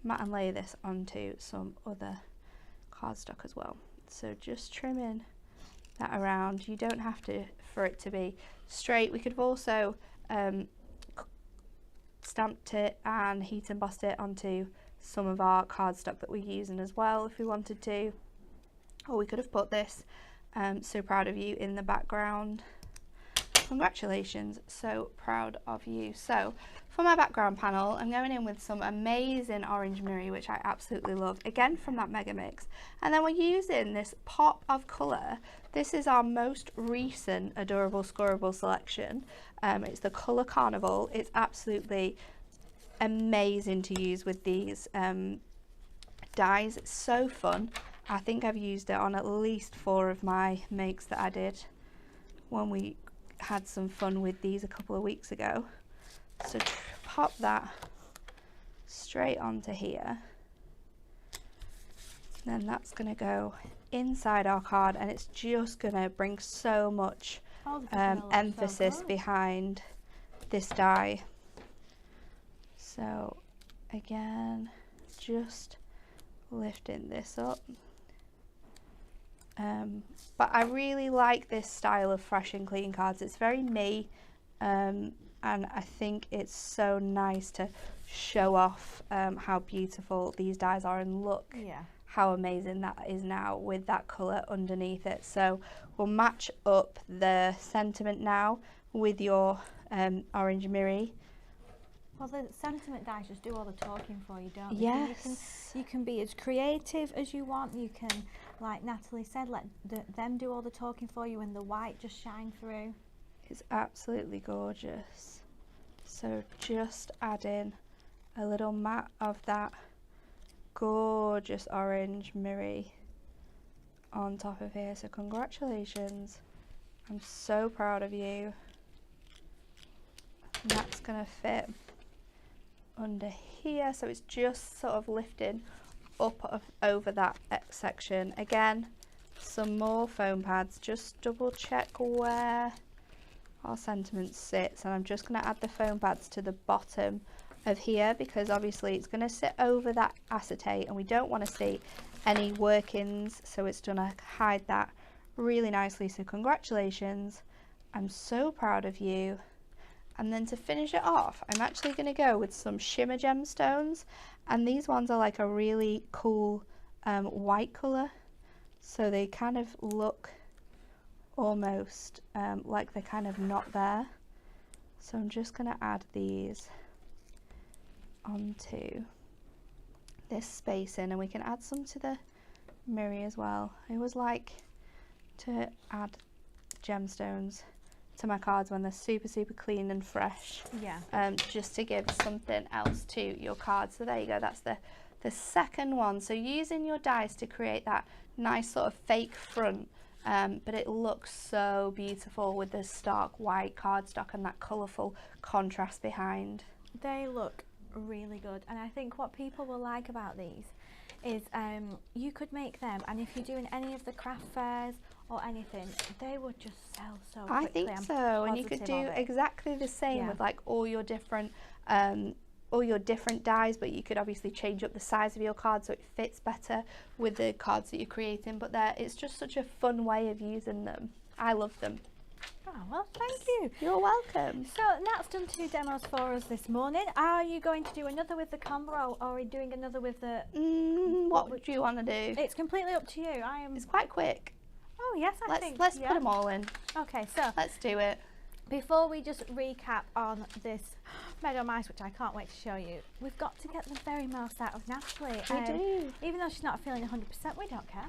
mat and layer this onto some other cardstock as well. So just trimming that around. You don't have for it to be straight. We could have also stamped it and heat embossed it onto some of our cardstock that we're using as well if we wanted to, or we could have put this so proud of you in the background. Congratulations, so proud of you. So for my background panel, I'm going in with some amazing orange mirror, which I absolutely love, again from that mega mix, and then we're using this pop of colour. This is our most recent Adorable Scorable selection. It's the Colour Carnival. It's absolutely amazing to use with these dies. It's so fun. I think I've used it on at least 4 of my makes that I did when we had some fun with these a couple of weeks ago. So pop that straight onto here. Then that's going to go inside our card, and it's just going to bring so much emphasis behind this die. So again, just lifting this up. But I really like this style of fresh and clean cards. It's very me, and I think it's so nice to show off how beautiful these dies are, and look how amazing that is now with that colour underneath it. So we'll match up the sentiment now with your orange mirror. Well, the sentiment dies just do all the talking for you, don't they? Yes. You can be as creative as you want. You can, like Natalie said, let them do all the talking for you, and the white just shine through. It's absolutely gorgeous. So just adding a little mat of that gorgeous orange mirror on top of here. So congratulations. I'm so proud of you. And that's going to fit under here, so it's just sort of lifting up over that section. Again, some more foam pads, just double check where our sentiment sits, and I'm just going to add the foam pads to the bottom of here because obviously it's going to sit over that acetate and we don't want to see any workings, so it's going to hide that really nicely. So congratulations, I'm so proud of you. And then to finish it off, I'm actually going to go with some shimmer gemstones, and these ones are like a really cool white colour, so they kind of look almost like they're kind of not there. So I'm just going to add these onto this space in, and we can add some to the mirror as well. I always like to add gemstones to my cards when they're super clean and fresh, just to give something else to your card. So there you go, that's the second one. So using your dies to create that nice sort of fake front, but it looks so beautiful with the stark white cardstock and that colourful contrast behind. They look really good, and I think what people will like about these is you could make them, and if you're doing any of the craft fairs or anything, they would just sell so quickly. I think so, and you could do exactly the same with like all your different dies, but you could obviously change up the size of your card so it fits better with the cards that you're creating. But it's just such a fun way of using them. I love them. Oh, well, thank you. You're welcome. So Nat's done 2 demos for us this morning. Are you going to do another with the combo, or are we doing another with the... what would you want to do? It's completely up to you. It's quite quick. Oh, yes, I think. Let's put them all in. Okay, so... Let's do it. Before we just recap on this Meadow Mice, which I can't wait to show you. We've got to get the very most out of Natalie. We do. Even though she's not feeling 100%, we don't care.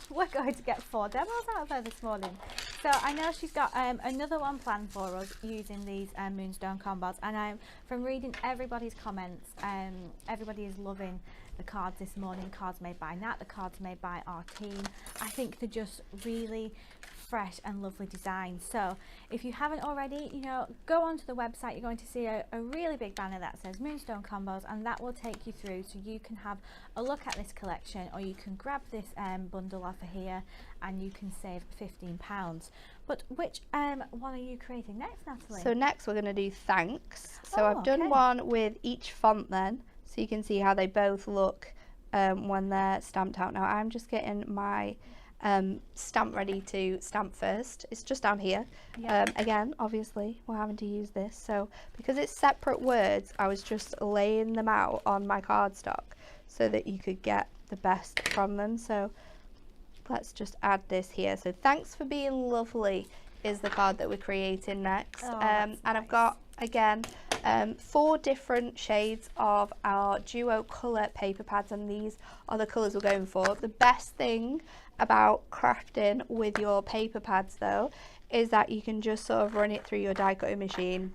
We're going to get 4 demos out of her this morning. So I know she's got another one planned for us using these Moonstone combos, and from reading everybody's comments, everybody is loving the cards this morning. The cards made by Nat, the cards made by our team. I think they're just really fresh and lovely designs. So if you haven't already, you know, go onto the website. You're going to see a really big banner that says Moonstone Combos, and that will take you through so you can have a look at this collection, or you can grab this bundle offer here and you can save £15. But which one are you creating next, Natalie? So next we're going to do thanks. So I've done one with each font then, so you can see how they both look when they're stamped out. Now I'm just getting my stamp ready to stamp first. It's just down here. Yep. Again, obviously we're having to use this, so because it's separate words, I was just laying them out on my cardstock so that you could get the best from them. So let's just add this here. So thanks for being lovely is the card that we're creating next. And nice. I've got again 4 different shades of our duo colour paper pads, and these are the colours we're going for. The best thing about crafting with your paper pads though is that you can just sort of run it through your die cutting machine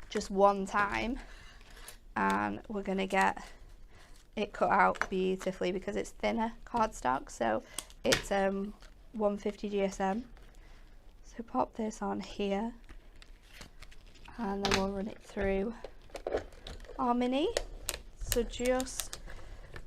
just one time, and we're going to get it cut out beautifully because it's thinner cardstock, so it's 150 GSM. So pop this on here and then we'll run it through our mini. So just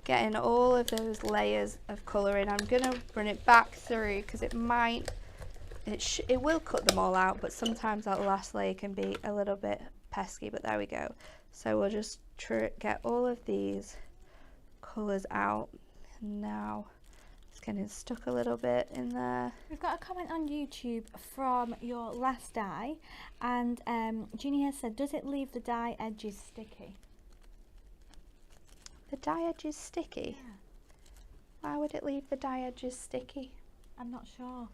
getting all of those layers of colour in. I'm going to run it back through because it will cut them all out, but sometimes that last layer can be a little bit pesky, but there we go. So we'll just get all of these colours out. Now it's getting stuck a little bit in there. We've got a comment on YouTube from your last die, and Jeannie has said, does it leave the die edges sticky? The die edges sticky? Yeah. Why would it leave the die edges sticky? I'm not sure.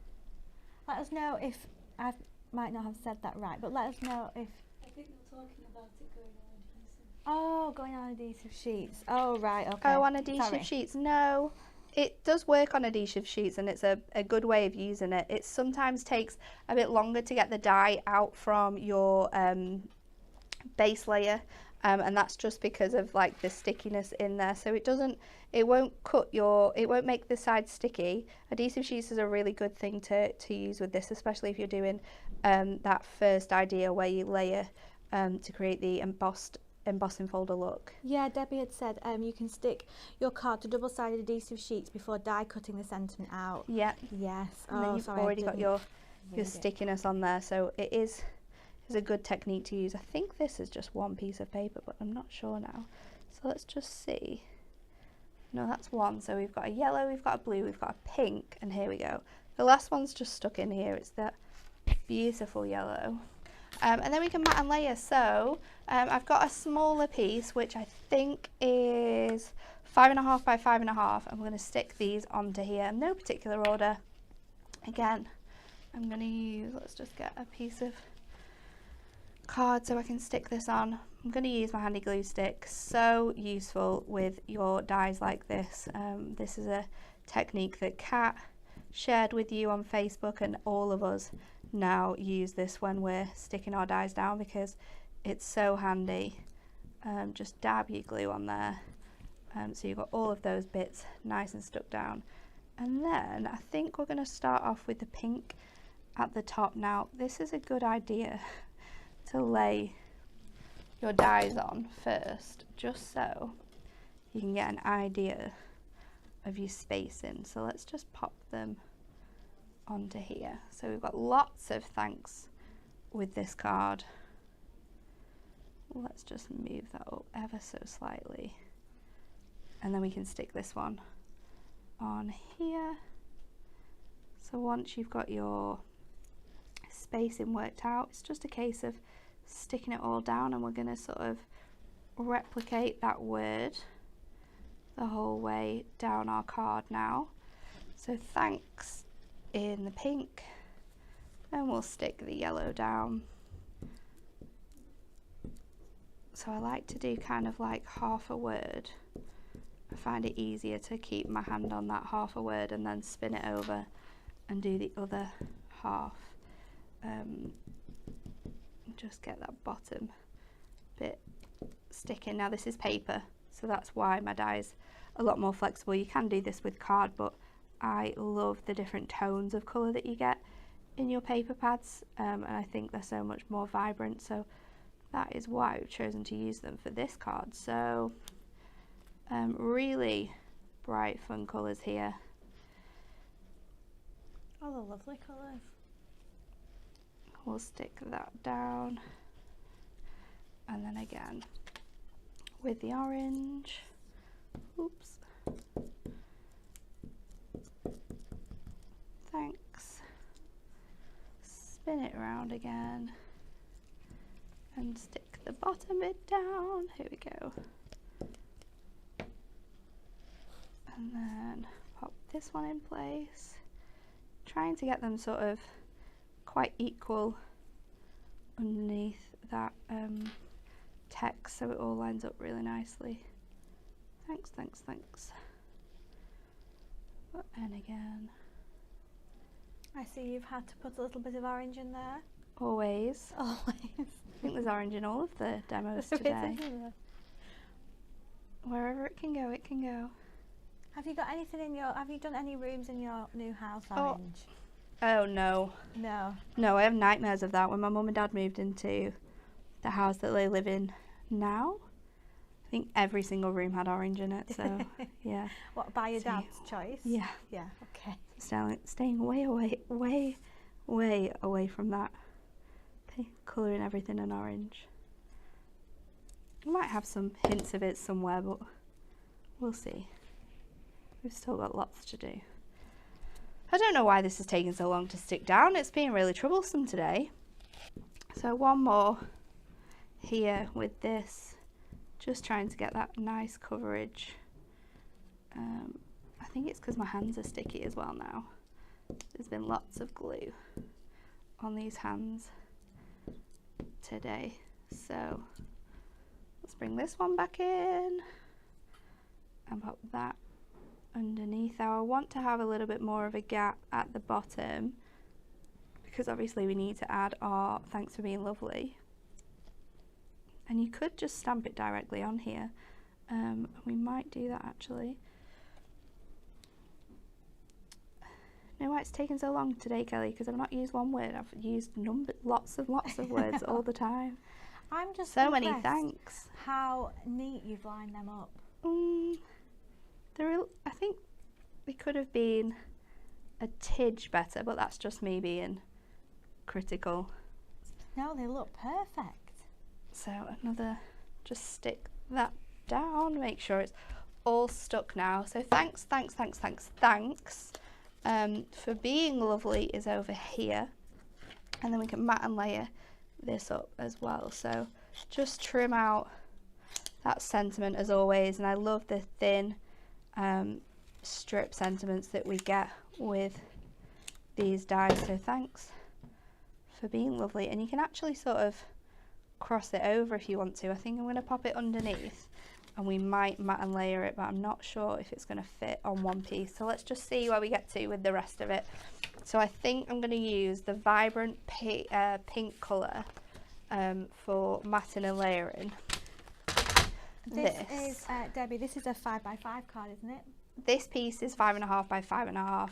Let us know if I might not have said that right, but let us know if... I think they're talking about it going on adhesive. Oh, going on adhesive sheets. Oh, right, okay. Oh, on adhesive sheets. No, it does work on adhesive sheets, and it's a good way of using it. It sometimes takes a bit longer to get the die out from your base layer, and that's just because of like the stickiness in there. So it won't make the side sticky. Adhesive sheets is a really good thing to use with this, especially if you're doing that first idea where you layer to create the embossing folder look. Yeah, Debbie had said you can stick your card to double-sided adhesive sheets before die cutting the sentiment out. Yeah. Yes. And then you've already got your stickiness on there, so it is a good technique to use. I think this is just one piece of paper, but I'm not sure now. So let's just see. No, that's one. So we've got a yellow, we've got a blue, we've got a pink, and here we go. The last one's just stuck in here. It's that beautiful yellow. And then we can mat and layer. So I've got a smaller piece, which I think is 5.5 by 5.5. I'm going to stick these onto here, no particular order. Again, I'm going to use, let's just get a piece of card so I can stick this on. I'm going to use my handy glue stick. So useful with your dies like this. This is a technique that Kat shared with you on Facebook, and all of us now use this when we're sticking our dies down because it's so handy. Just dab your glue on there, so you've got all of those bits nice and stuck down. And then I think we're going to start off with the pink at the top. Now this is a good idea to lay your dies on first, just so you can get an idea of your spacing. So let's just pop them onto here. So we've got lots of thanks with this card. Let's just move that up ever so slightly, and then we can stick this one on here. So once you've got your spacing worked out, it's just a case of sticking it all down, and we're going to sort of replicate that word the whole way down our card now. So thanks in the pink, and we'll stick the yellow down, So I like to do kind of like half a word. I find it easier to keep my hand on that half a word and then spin it over and do the other half. Just get that bottom bit sticking. Now this is paper, so that's why my die's a lot more flexible. You can do this with card, but I love the different tones of colour that you get in your paper pads, and I think they're so much more vibrant, so that is why I've chosen to use them for this card. So really bright fun colours here. Oh, the lovely colours. We'll stick that down, and then again with the orange. Oops. Thanks. Spin it around again and stick the bottom bit down. Here we go. And then pop this one in place. Trying to get them sort of quite equal underneath that text, so it all lines up really nicely. Thanks, thanks, thanks. And again. I see you've had to put a little bit of orange in there. Always. Always. I think there's orange in all of the demos today. Wherever it can go, it can go. Have you got anything in your, have you done any rooms in your new house orange? Oh no. No. No, I have nightmares of that. When my mum and dad moved into the house that they live in now, I think every single room had orange in it, so yeah. What, by your dad's choice? Yeah. Yeah, okay. Staying way away from that. Colouring everything in orange. We might have some hints of it somewhere, but we'll see. We've still got lots to do. I don't know why this is taking so long to stick down. It's been really troublesome today. So one more here with this. Just trying to get that nice coverage. I think it's because my hands are sticky as well now. There's been lots of glue on these hands today. So let's bring this one back in and pop that underneath. Now I want to have a little bit more of a gap at the bottom because obviously we need to add our thanks for being lovely, and you could just stamp it directly on here. We might do that actually. You know why it's taken so long today, Kelly? Because I've not used one word, I've used lots of words all the time. I'm just so many thanks. How neat you've lined them up. I think they could have been a tidge better, but that's just me being critical. No, they look perfect. So another, just stick that down, make sure it's all stuck now. So thanks for being lovely is over here, and then we can mat and layer this up as well. So just trim out that sentiment as always, and I love the thin strip sentiments that we get with these dies. So thanks for being lovely, and you can actually sort of cross it over if you want to. I think I'm going to pop it underneath, and we might mat and layer it, but I'm not sure if it's going to fit on one piece. So let's just see where we get to with the rest of it. So I think I'm going to use the vibrant pink colour for matting and layering. This is, Debbie, this is a 5x5 card, isn't it? This piece is 5.5 by 5.5.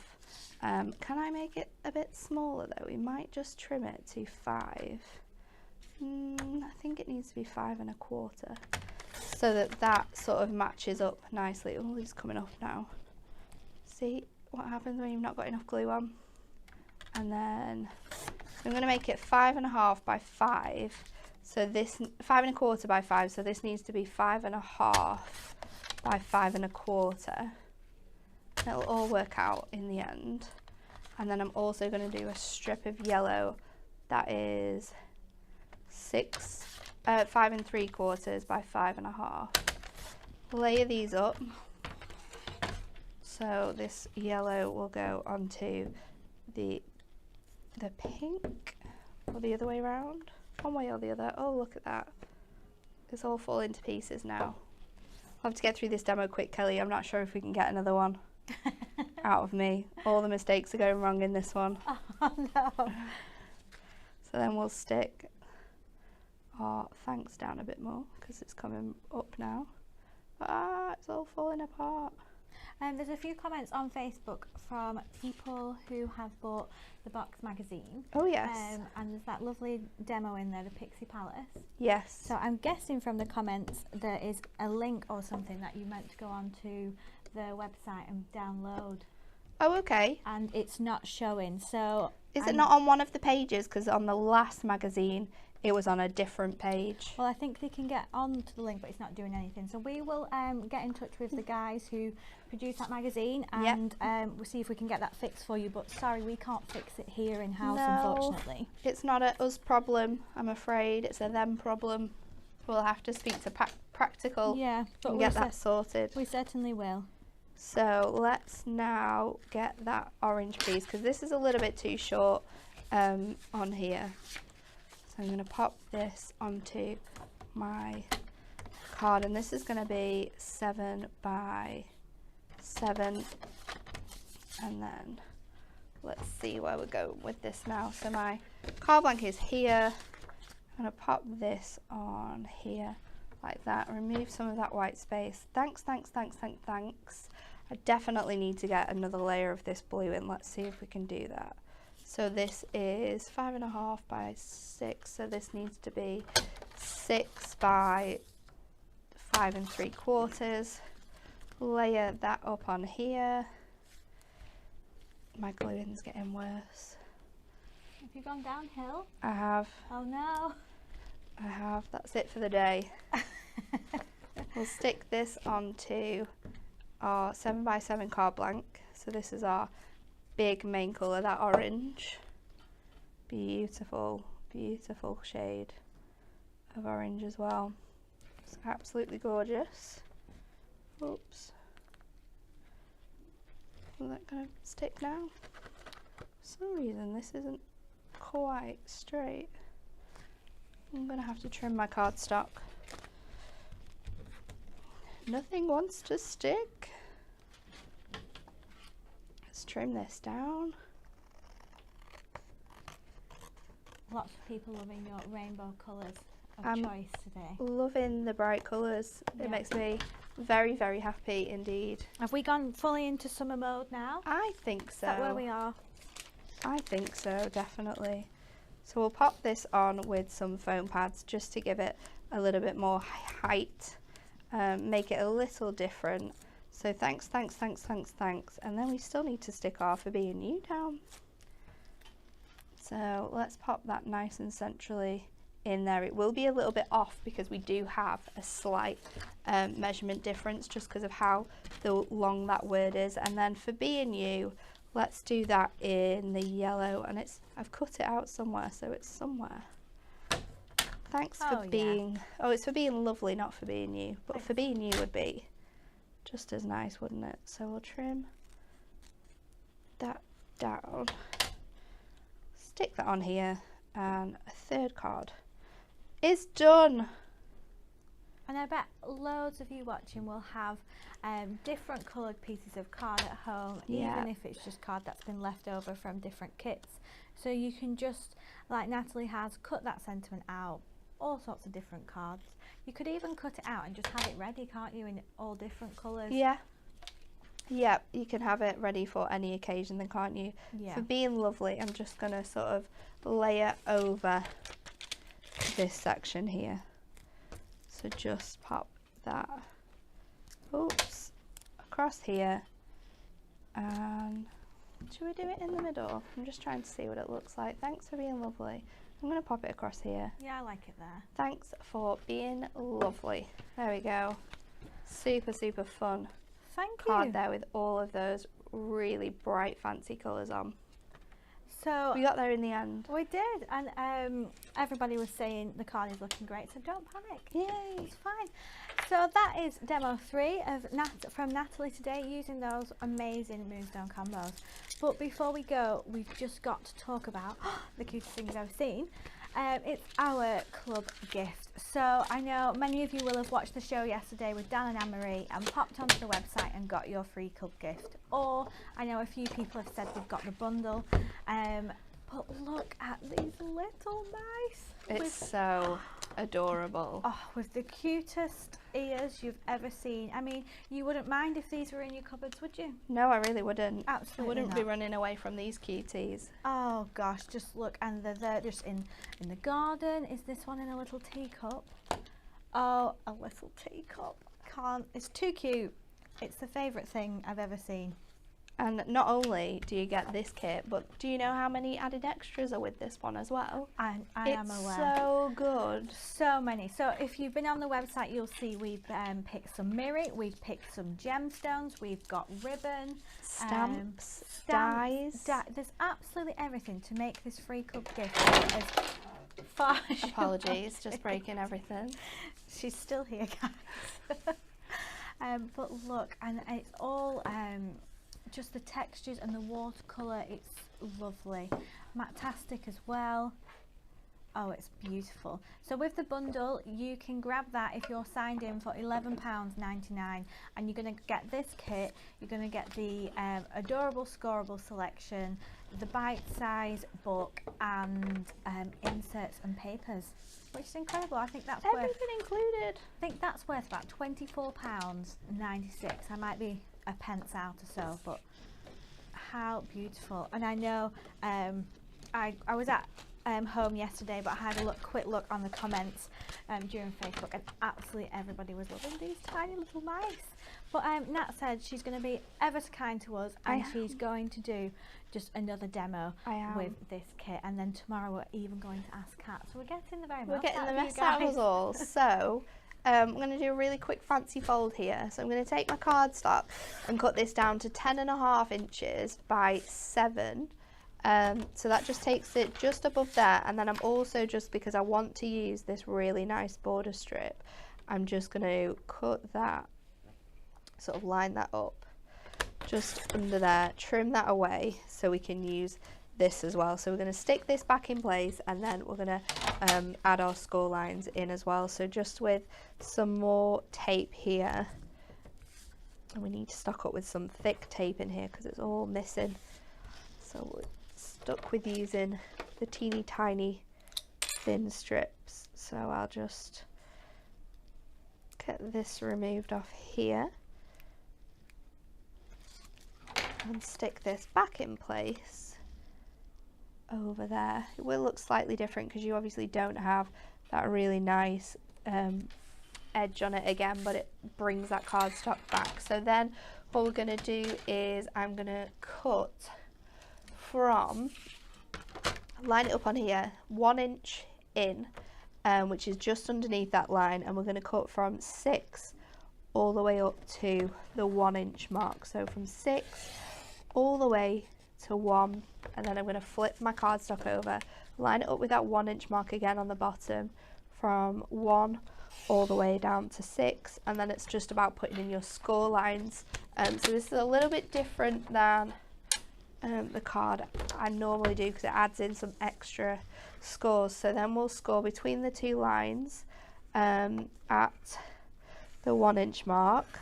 Can I make it a bit smaller though? We might just trim it to 5. I think it needs to be 5.25, so that sort of matches up nicely. Oh, it's coming off now. See what happens when you've not got enough glue on? And then I'm going to make it 5.5 by 5. So this 5.25 by 5. So this needs to be 5.5 by 5.25. It'll all work out in the end. And then I'm also going to do a strip of yellow that is 5.75 by 5.5. Layer these up. So this yellow will go onto the pink, or the other way around. One way or the other. Oh, look at that. It's all falling to pieces now. I'll have to get through this demo quick, Kelly. I'm not sure if we can get another one out of me. All the mistakes are going wrong in this one. Oh no. So then we'll stick our thanks down a bit more because it's coming up now. Ah, it's all falling apart. There's a few comments on Facebook from people who have bought the box magazine. Oh yes. And there's that lovely demo in there, the Pixie Palace. Yes. So I'm guessing from the comments there is a link or something that you meant to go on to the website and download. Oh, okay. And it's not showing. So is it not on one of the pages? Because on the last magazine it was on a different page. Well, I think they can get onto the link, but it's not doing anything. So we will get in touch with the guys who produced that magazine and we'll see if we can get that fixed for you. But sorry, we can't fix it here in house, unfortunately. It's not a us problem, I'm afraid. It's a them problem. We'll have to speak to Practical and get that sorted. We certainly will. So let's now get that orange piece, because this is a little bit too short on here. So I'm going to pop this onto my card, and this is going to be 7 by 7. And then let's see where we're going with this now. So my card blank is here. I'm going to pop this on here like that, remove some of that white space. Thanks. I definitely need to get another layer of this blue in. Let's see if we can do that. So this is 5.5 by 6, so this needs to be 6 by 5 3/4. Layer that up on here. My gluing's getting worse. Have you gone downhill? I have. Oh no. I have. That's it for the day. We'll stick this onto our 7 by 7 card blank. So this is our big main colour, that orange. Beautiful, beautiful shade of orange as well. It's absolutely gorgeous. Oops. Is that going to stick now? For some reason this isn't quite straight. I'm going to have to trim my cardstock. Nothing wants to stick. Let's trim this down. Lots of people loving your rainbow colours of choice today. Loving the bright colours. It makes me very, very happy indeed. Have we gone fully into summer mode now? I think so. Is that where we are? I think so, definitely. So we'll pop this on with some foam pads just to give it a little bit more height, make it a little different. So thanks. And then we still need to stick our For Being You down. So let's pop that nice and centrally in there. It will be a little bit off because we do have a slight measurement difference just because of how long that word is. And then For Being You, let's do that in the yellow, and I've cut it out somewhere, so it's somewhere. Thanks for being, it's For Being Lovely, not For Being You, but For Being You would be just as nice, wouldn't it? So we'll trim that down, stick that on here, and a third card is done. And I bet loads of you watching will have different coloured pieces of card at home, even if it's just card that's been left over from different kits. So you can just, like Natalie has, cut that sentiment out, all sorts of different cards. You could even cut it out and just have it ready, can't you, in all different colours? Yeah, you can have it ready for any occasion then, can't you? Yeah. For Being Lovely, I'm just going to sort of layer over this section here. So just pop that, across here, and should we do it in the middle? I'm just trying to see what it looks like. Thanks for being lovely. I'm going to pop it across here. Yeah, I like it there. Thanks for being lovely. There we go. Super, super fun. Thank you. Card there with all of those really bright, fancy colours on. So we got there in the end. We did, and everybody was saying the card is looking great, so don't panic. Yay, it's fine. So that is demo 3 of from Natalie today, using those amazing Moonstone combos. But before we go, we've just got to talk about the cutest things I've seen. It's our club gift. So I know many of you will have watched the show yesterday with Dan and Anne-Marie and popped onto the website and got your free club gift. Or I know a few people have said they've got the bundle. But look at these little mice. It's so adorable. Oh, with the cutest ears you've ever seen. I mean, you wouldn't mind if these were in your cupboards, would you? No, I really wouldn't. Absolutely I wouldn't not. be running away from these cuties. Oh gosh, just look, and they're just in the garden. Is this one in a little teacup? Oh, a little teacup. Can't. It's too cute. It's the favourite thing I've ever seen. And not only do you get this kit, but do you know how many added extras are with this one as well? I am aware. It's so good. So many. So if you've been on the website, you'll see we've picked some mirror, we've picked some gemstones, we've got ribbon, Stamps, dies. There's absolutely everything to make this free club gift as far as Apologies, just breaking everything. She's still here, guys. But look, and it's all just the textures and the watercolour. It's lovely. Matastic as well. Oh, it's beautiful. So with the bundle, you can grab that if you're signed in for £11.99, and you're going to get this kit. You're going to get the adorable scoreable selection, the bite-size book, and inserts and papers, which is incredible. I think that's Everything included. I think that's worth about £24.96. I might be a pence out or so, but how beautiful. And I know I was at home yesterday, but I had a quick look on the comments during Facebook, and absolutely everybody was loving these tiny little mice. But Nat said she's going to be ever so kind to us, and she's going to do just another demo with this kit, and then tomorrow we're even going to ask Kat. So we're getting the very most. We're getting the mess out of us all. So I'm going to do a really quick fancy fold here. So I'm going to take my cardstock and cut this down to 10.5 inches by 7. So that just takes it just above there, and then I'm also, just because I want to use this really nice border strip, I'm just going to cut that, sort of line that up just under there, trim that away so we can use this as well. So we're going to stick this back in place, and then we're going to add our score lines in as well. So just with some more tape here, and we need to stock up with some thick tape in here because it's all missing. So we're stuck with using the teeny tiny thin strips. So I'll just get this removed off here and stick this back in place over there. It will look slightly different because you obviously don't have that really nice edge on it again, but it brings that cardstock back. So then what we're going to do is I'm going to cut from, line it up on here, 1 inch in, which is just underneath that line, and we're going to cut from 6 all the way up to the 1 inch mark. So from 6 all the way to 1, and then I'm going to flip my cardstock over, line it up with that 1 inch mark again on the bottom, from 1 all the way down to 6, and then it's just about putting in your score lines. So this is a little bit different than the card I normally do, because it adds in some extra scores. So then we'll score between the two lines at the 1 inch mark.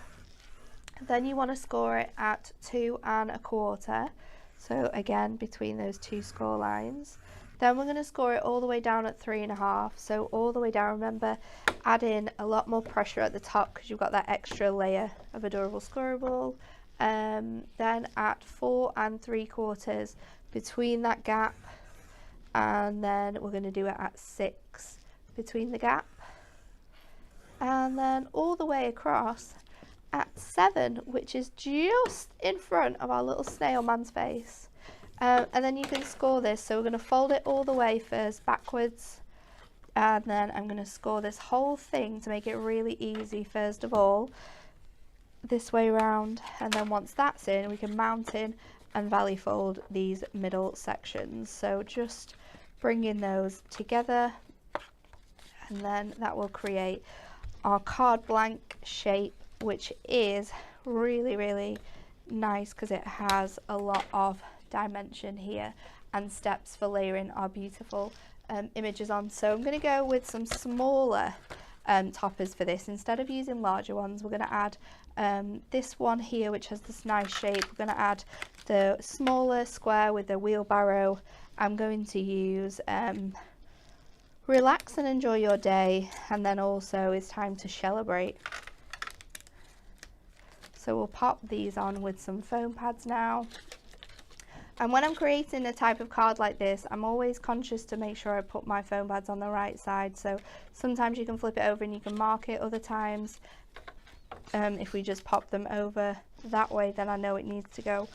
Then you want to score it at 2 1/4. So again, between those two score lines. Then we're going to score it all the way down at 3 1/2. So all the way down, remember, add in a lot more pressure at the top because you've got that extra layer of adorable scoreable. Then at 4 3/4 between that gap, and then we're going to do it at 6 between the gap, and then all the way across at 7, which is just in front of our little snail man's face. And then you can score this. So we're going to fold it all the way first backwards, and then I'm going to score this whole thing to make it really easy. First of all, this way around, and then once that's in, we can mount in and valley fold these middle sections. So just bringing those together, and then that will create our card blank shape, which is really nice because it has a lot of dimension here and steps for layering our beautiful images on. So I'm going to go with some smaller toppers for this. Instead of using larger ones, we're going to add this one here, which has this nice shape. We're going to add the smaller square with the wheelbarrow. I'm going to use relax and enjoy your day, and then also it's time to celebrate. So we'll pop these on with some foam pads now. And when I'm creating a type of card like this, I'm always conscious to make sure I put my foam pads on the right side. So sometimes you can flip it over and you can mark it. Other times, if we just pop them over that way, then I know it needs to go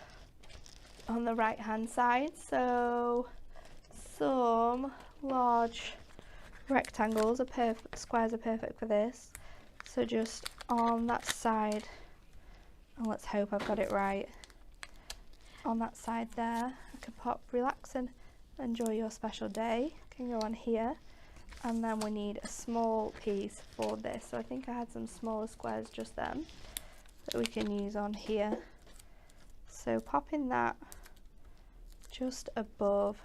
on the right hand side. So some large rectangles are perfect, squares are perfect for this. So just on that side, and let's hope I've got it right. On that side there, I can pop relax and enjoy your special day. Can go on here, and then we need a small piece for this. So I think I had some smaller squares just then that we can use on here. So popping that just above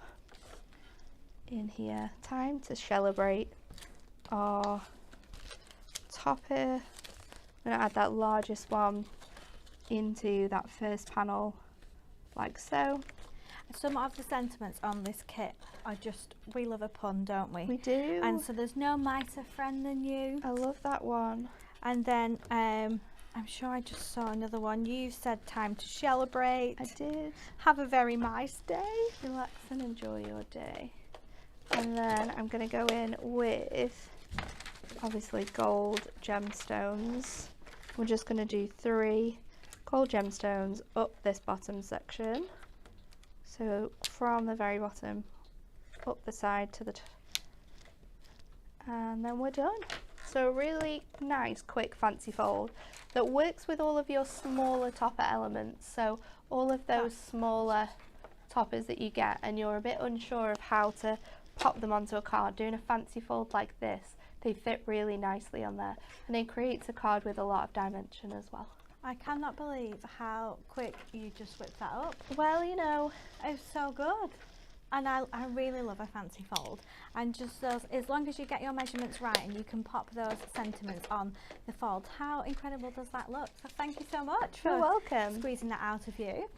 in here. Time to celebrate our topper. I'm going to add that largest one into that first panel like so. Some of the sentiments on this kit are just, we love a pun, don't we? We do. And so there's no mightier friend than you. I love that one. And then I'm sure I just saw another one. You said time to celebrate. I did. Have a very nice day. Relax and enjoy your day. And then I'm going to go in with obviously gold gemstones. We're just going to do 3 gold gemstones up this bottom section. So from the very bottom up the side to the and then we're done. So a really nice quick fancy fold that works with all of your smaller topper elements. So all of those smaller toppers that you get and you're a bit unsure of how to pop them onto a card, doing a fancy fold like this, they fit really nicely on there, and it creates a card with a lot of dimension as well. I cannot believe how quick you just whipped that up. Well, you know, It's so good. And I really love a fancy fold. And just those, as long as you get your measurements right and you can pop those sentiments on the fold, how incredible does that look? So thank you so much you're for welcome. squeezing that out of you.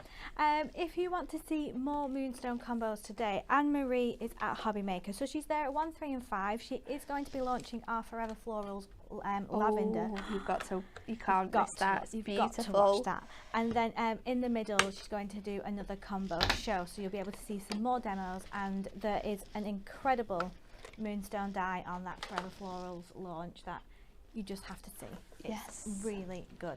If you want to see more Moonstone combos today, Anne-Marie is at Hobby Maker. So she's there at 1, 3 and 5. She is going to be launching our Forever Florals lavender. You can't miss that. It's You've beautiful. got to watch that. And then in the middle, she's going to do another combo show. So you'll be able to see some more demos. And there is an incredible Moonstone die on that Forever Florals launch that you just have to see. Yes. It's really good.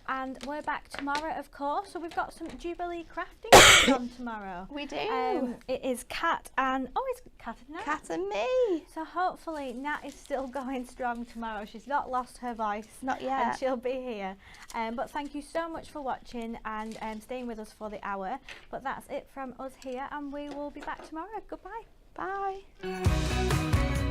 And we're back tomorrow, of course. So we've got some Jubilee crafting on tomorrow. We do. It is Kat and it's Kat and Nat. Kat and me. So hopefully Nat is still going strong tomorrow. She's not lost her voice. Not yet. And she'll be here. But thank you so much for watching and staying with us for the hour. But that's it from us here, and we will be back tomorrow. Goodbye. Bye.